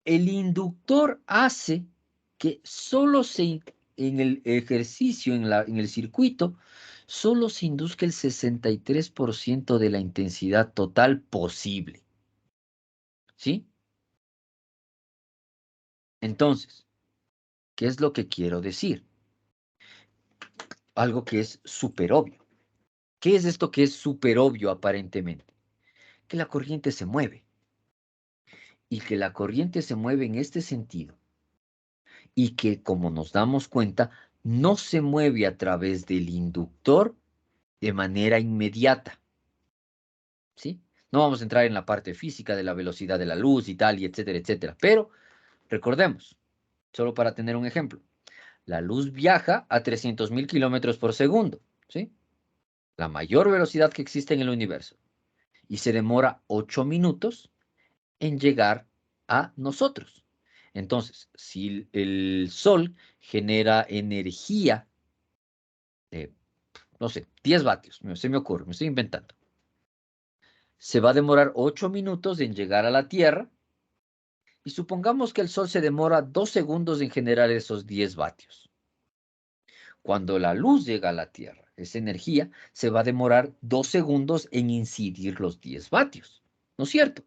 el inductor hace que solo en el ejercicio, en el circuito, solo se induzca el 63% de la intensidad total posible. ¿Sí? Entonces, ¿qué es lo que quiero decir? Algo que es súper obvio. ¿Qué es esto que es súper obvio aparentemente? Que la corriente se mueve. Y que la corriente se mueve en este sentido. Y que, como nos damos cuenta, no se mueve a través del inductor de manera inmediata. ¿Sí? No vamos a entrar en la parte física de la velocidad de la luz y tal, y etcétera, etcétera. Pero recordemos, solo para tener un ejemplo, la luz viaja a 300.000 kilómetros por segundo. ¿Sí? La mayor velocidad que existe en el universo. Y se demora 8 minutos en llegar a nosotros. Entonces, si el Sol genera energía de, no sé, 10 vatios, se me ocurre, me estoy inventando. Se va a demorar 8 minutos en llegar a la Tierra y supongamos que el Sol se demora 2 segundos en generar esos 10 vatios. Cuando la luz llega a la Tierra, esa energía se va a demorar 2 segundos en incidir los 10 vatios. ¿No es cierto?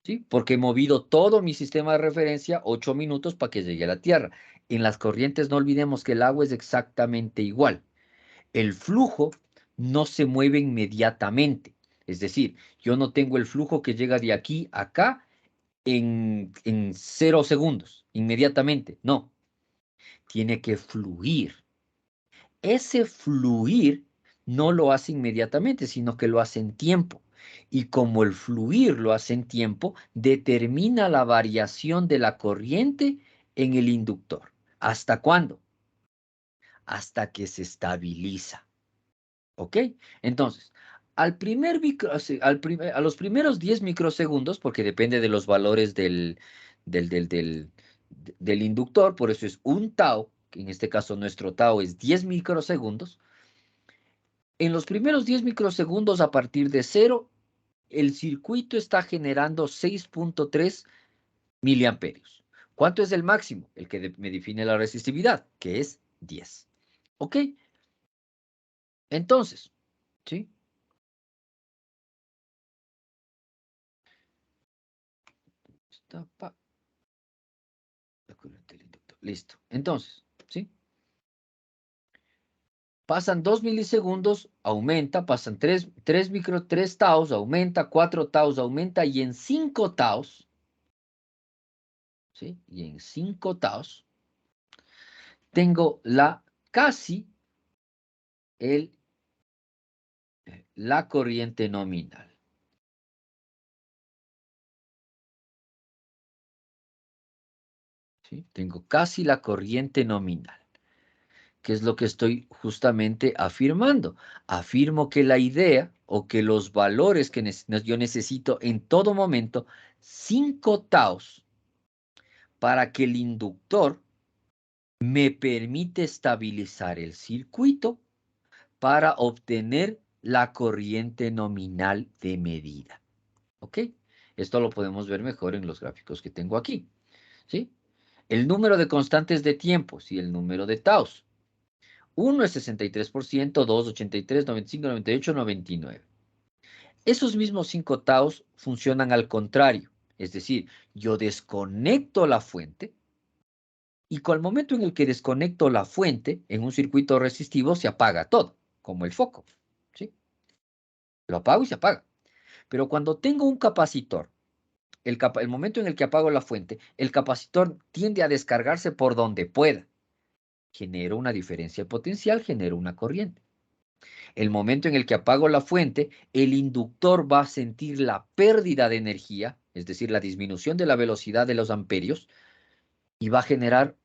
¿Sí? Porque he movido todo mi sistema de referencia 8 minutos para que llegue a la Tierra. En las corrientes no olvidemos que el agua es exactamente igual. El flujo no se mueve inmediatamente. Es decir, yo no tengo el flujo que llega de aquí a acá en 0 segundos, inmediatamente. No, tiene que fluir. Ese fluir no lo hace inmediatamente, sino que lo hace en tiempo. Y como el fluir lo hace en tiempo, determina la variación de la corriente en el inductor. ¿Hasta cuándo? Hasta que se estabiliza. ¿Ok? Entonces, a los primeros 10 microsegundos, porque depende de los valores del inductor, por eso es un tau, que en este caso nuestro tau es 10 microsegundos. En los primeros 10 microsegundos a partir de 0, el circuito está generando 6.3 miliamperios. ¿Cuánto es el máximo? El que me define la resistividad, que es 10. ¿Ok? Entonces, ¿sí? Listo. Entonces, ¿sí? Pasan 2 milisegundos, aumenta, pasan 3 taus, aumenta, 4 taus, aumenta, y en 5 taus, ¿sí? Y en 5 taus, tengo casi la corriente nominal. ¿Sí? Tengo casi la corriente nominal. ¿qué es lo que estoy justamente afirmando? Afirmo que la idea o que los valores que yo necesito en todo momento, 5 taos, para que el inductor me permite estabilizar el circuito para obtener la corriente nominal de medida. ¿Ok? Esto lo podemos ver mejor en los gráficos que tengo aquí. ¿Sí? El número de constantes de tiempos y el número de taos. 1 es 63%, 2, 83, 95, 98, 99. Esos mismos 5 taos funcionan al contrario. Es decir, yo desconecto la fuente y con el momento en el que desconecto la fuente en un circuito resistivo se apaga todo, como el foco. ¿Sí? Lo apago y se apaga. Pero cuando tengo un capacitor, el momento en el que apago la fuente, el capacitor tiende a descargarse por donde pueda. Genero una diferencia de potencial, genero una corriente. El momento en el que apago la fuente, el inductor va a sentir la pérdida de energía, es decir, la disminución de la velocidad de los amperios, y va a generar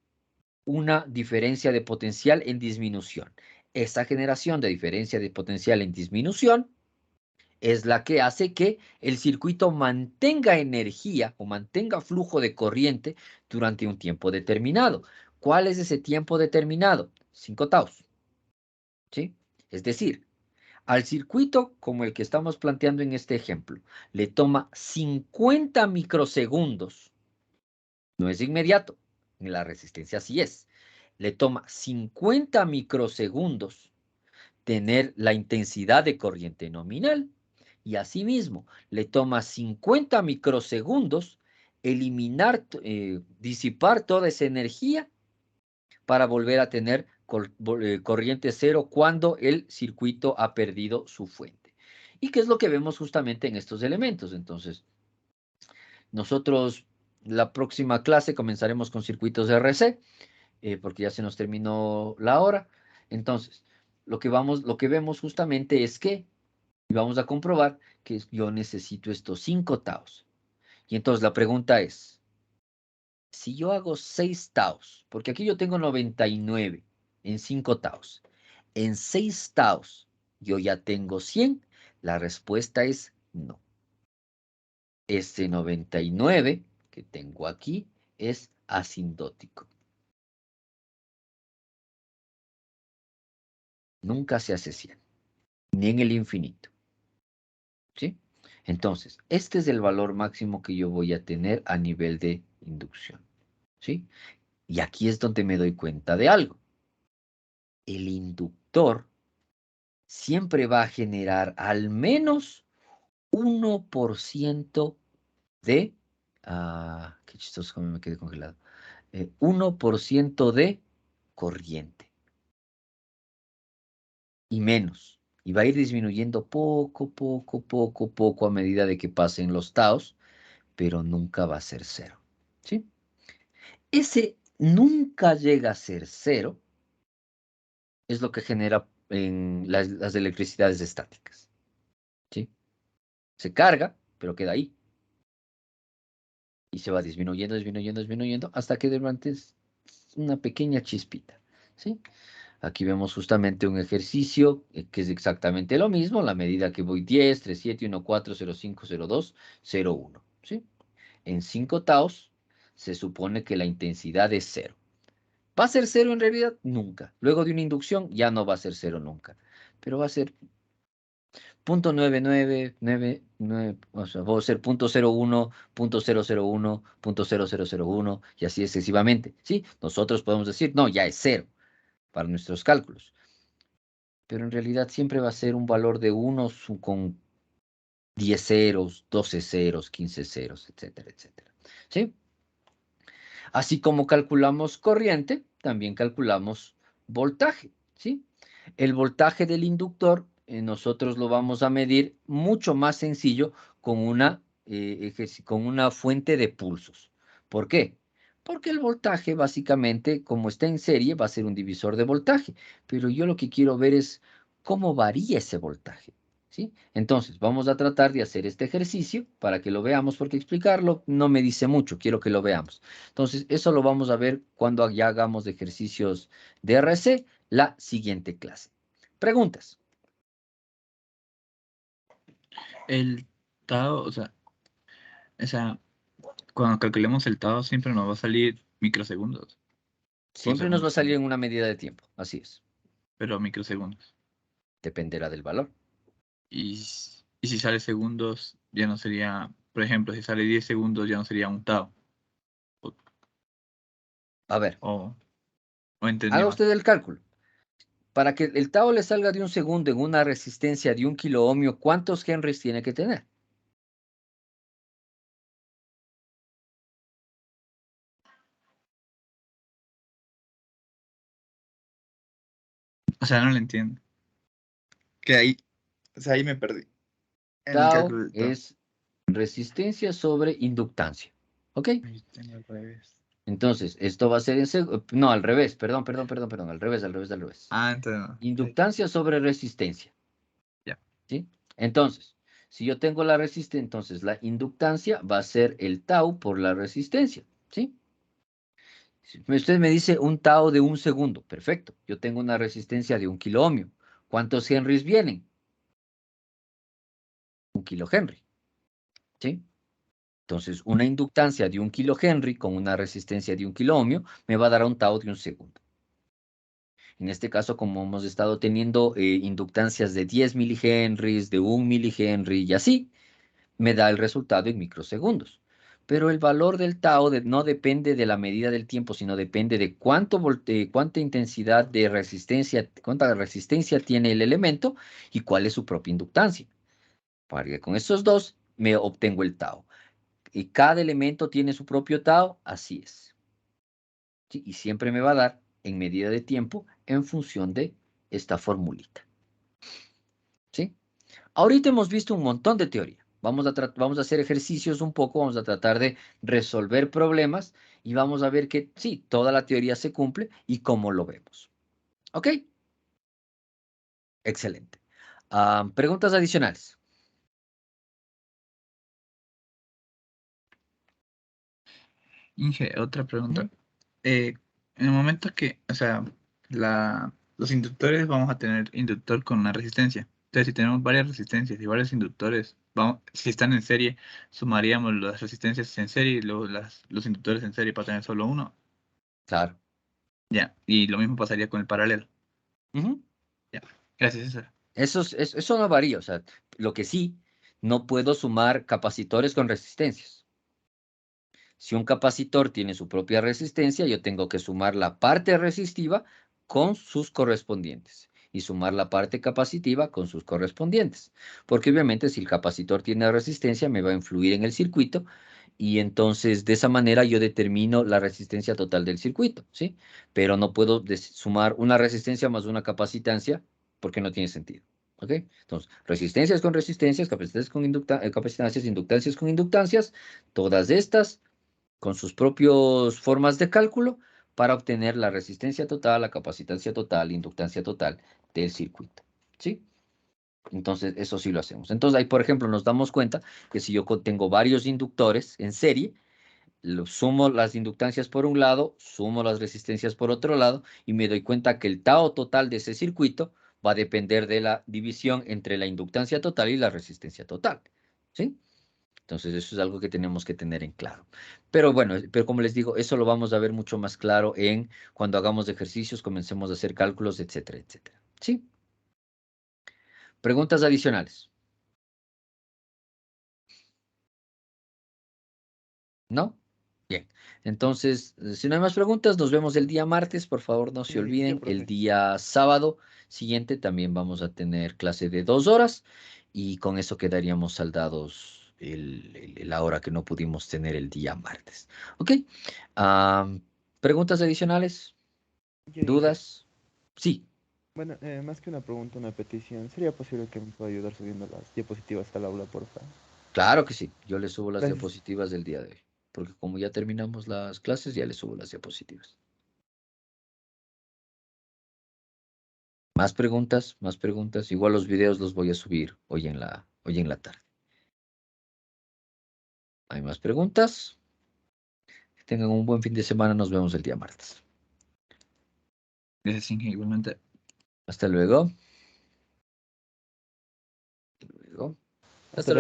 una diferencia de potencial en disminución. Esa generación de diferencia de potencial en disminución es la que hace que el circuito mantenga energía o mantenga flujo de corriente durante un tiempo determinado. ¿Cuál es ese tiempo determinado? 5 taos. ¿Sí? Es decir, al circuito como el que estamos planteando en este ejemplo, le toma 50 microsegundos. No es inmediato. En la resistencia sí es. Le toma 50 microsegundos tener la intensidad de corriente nominal. Y asimismo, le toma 50 microsegundos eliminar, disipar toda esa energía para volver a tener corriente cero cuando el circuito ha perdido su fuente. ¿Y qué es lo que vemos justamente en estos elementos? Entonces, nosotros la próxima clase comenzaremos con circuitos de RC, porque ya se nos terminó la hora. Entonces, lo que vemos justamente es que vamos a comprobar que yo necesito estos 5 taos. Y entonces la pregunta es, si yo hago 6 taos, porque aquí yo tengo 99 en 5 taos, en 6 taos yo ya tengo 100, la respuesta es no. Este 99 que tengo aquí es asindótico. Nunca se hace 100, ni en el infinito. ¿Sí? Entonces, este es el valor máximo que yo voy a tener a nivel de inducción. ¿Sí? Y aquí es donde me doy cuenta de algo. El inductor siempre va a generar al menos 1% de... qué chistoso como me quedé congelado. 1% de corriente. Y menos. Y va a ir disminuyendo poco a medida de que pasen los taos, pero nunca va a ser cero. ¿Sí? Ese nunca llega a ser cero es lo que genera en las electricidades estáticas. ¿Sí? Se carga, pero queda ahí. Y se va disminuyendo, hasta que durante una pequeña chispita. ¿Sí? Aquí vemos justamente un ejercicio que es exactamente lo mismo, la medida que voy 10, 3, 7, 1, 4, 0, 5, 0, 2, 0, 1. ¿Sí? En 5 taos se supone que la intensidad es 0. ¿Va a ser 0 en realidad? Nunca. Luego de una inducción ya no va a ser 0 nunca. Pero va a ser 0.9999, o sea, va a ser 0.01, 0.001, 0.0001 y así excesivamente. ¿Sí? Nosotros podemos decir, no, ya es 0 para nuestros cálculos. Pero en realidad siempre va a ser un valor de 1 con 10 ceros, 12 ceros, 15 ceros, etcétera, etcétera. ¿Sí? Así como calculamos corriente, también calculamos voltaje, ¿sí? El voltaje del inductor nosotros lo vamos a medir mucho más sencillo con una fuente de pulsos. ¿Por qué? Porque el voltaje básicamente, como está en serie, va a ser un divisor de voltaje. Pero yo lo que quiero ver es cómo varía ese voltaje. ¿Sí? Entonces, vamos a tratar de hacer este ejercicio para que lo veamos, porque explicarlo no me dice mucho, quiero que lo veamos. Entonces, eso lo vamos a ver cuando ya hagamos ejercicios de RC la siguiente clase. Preguntas. El Tao, o sea, cuando calculemos el Tao siempre nos va a salir microsegundos. Siempre nos va a segundos, salir en una medida de tiempo. Así es. pero microsegundos. Dependerá del valor. Y si sale segundos, ya no sería, por ejemplo, si sale 10 segundos, ya no sería un Tao. A ver, O entendí haga mal. usted el cálculo. Para que el tau le salga de un segundo en una resistencia de 1 kiloohmio, ¿cuántos henries tiene que tener? O sea, no lo entiendo. Que ahí, o sea, ahí me perdí. En el Tau cálculo del Tao. es resistencia sobre inductancia. ¿Ok? Ahí tengo al revés. Entonces, esto va a ser no, al revés, perdón, al revés. Entonces no. Inductancia sobre resistencia. Ya. ¿Sí? Entonces, si yo tengo la resistencia, entonces la inductancia va a ser el tau por la resistencia. ¿Sí? Si usted me dice un tau de 1 segundo, perfecto. Yo tengo una resistencia de 1 kiloohmio. ¿Cuántos henries vienen? 1 kilohenry. ¿Sí? Entonces, una inductancia de 1 kilohenry con una resistencia de 1 kiloohmio me va a dar un tau de 1 segundo. En este caso, como hemos estado teniendo inductancias de 10 milihenries, de 1 milihenry y así, me da el resultado en microsegundos. Pero el valor del tau no depende de la medida del tiempo, sino depende de cuánta intensidad de resistencia, cuánta resistencia tiene el elemento y cuál es su propia inductancia. Porque con estos dos me obtengo el tau. Y cada elemento tiene su propio tau, así es. ¿Sí? Y siempre me va a dar en medida de tiempo en función de esta formulita. ¿Sí? Ahorita hemos visto un montón de teoría. Vamos a hacer ejercicios un poco, vamos a tratar de resolver problemas y vamos a ver que sí, toda la teoría se cumple y cómo lo vemos. ¿Ok? Excelente. Preguntas adicionales. Inge, otra pregunta. En el momento que, o sea, los inductores vamos a tener inductor con una resistencia. Entonces, si tenemos varias resistencias y varios inductores, si están en serie, sumaríamos las resistencias en serie y luego los inductores en serie para tener solo uno. Claro. Ya, y lo mismo pasaría con el paralelo. Ujú. Ya, gracias, César. Eso no varía. O sea, lo que sí, no puedo sumar capacitores con resistencias. Si un capacitor tiene su propia resistencia, yo tengo que sumar la parte resistiva con sus correspondientes y sumar la parte capacitiva con sus correspondientes. Porque obviamente si el capacitor tiene resistencia, me va a influir en el circuito y entonces de esa manera yo determino la resistencia total del circuito, ¿sí? Pero no puedo sumar una resistencia más una capacitancia porque no tiene sentido. ¿Ok? Entonces, resistencias con resistencias, capacitancias con capacitancias, inductancias con inductancias, todas estas con sus propias formas de cálculo para obtener la resistencia total, la capacitancia total, inductancia total del circuito. ¿Sí? Entonces, eso sí lo hacemos. Entonces, ahí, por ejemplo, nos damos cuenta que si yo tengo varios inductores en serie, sumo las inductancias por un lado, sumo las resistencias por otro lado, y me doy cuenta que el tau total de ese circuito va a depender de la división entre la inductancia total y la resistencia total. ¿Sí? Entonces, eso es algo que tenemos que tener en claro. Pero bueno, pero como les digo, eso lo vamos a ver mucho más claro cuando hagamos ejercicios, comencemos a hacer cálculos, etcétera, etcétera. ¿Sí? Preguntas adicionales. ¿No? Bien. Entonces, si no hay más preguntas, nos vemos el día martes. Por favor, no se Sí, olviden. profe. El día sábado siguiente también vamos a tener clase de 2 horas y con eso quedaríamos saldados la hora que no pudimos tener el día martes. ¿Ok? ¿Preguntas adicionales? Yo, Inge, ¿Dudas? Sí, bueno, más que una pregunta, una petición. ¿Sería posible que me pueda ayudar subiendo las diapositivas al aula, por favor? claro que sí. Yo les subo las Gracias. diapositivas del día de hoy. Porque como ya terminamos las clases, ya les subo las diapositivas. Más preguntas, más preguntas. Igual los videos los voy a subir hoy en la tarde. ¿Hay más preguntas? Que tengan un buen fin de semana. Nos vemos el día martes. Gracias, Inge, igualmente. Hasta luego. Hasta luego. Hasta luego.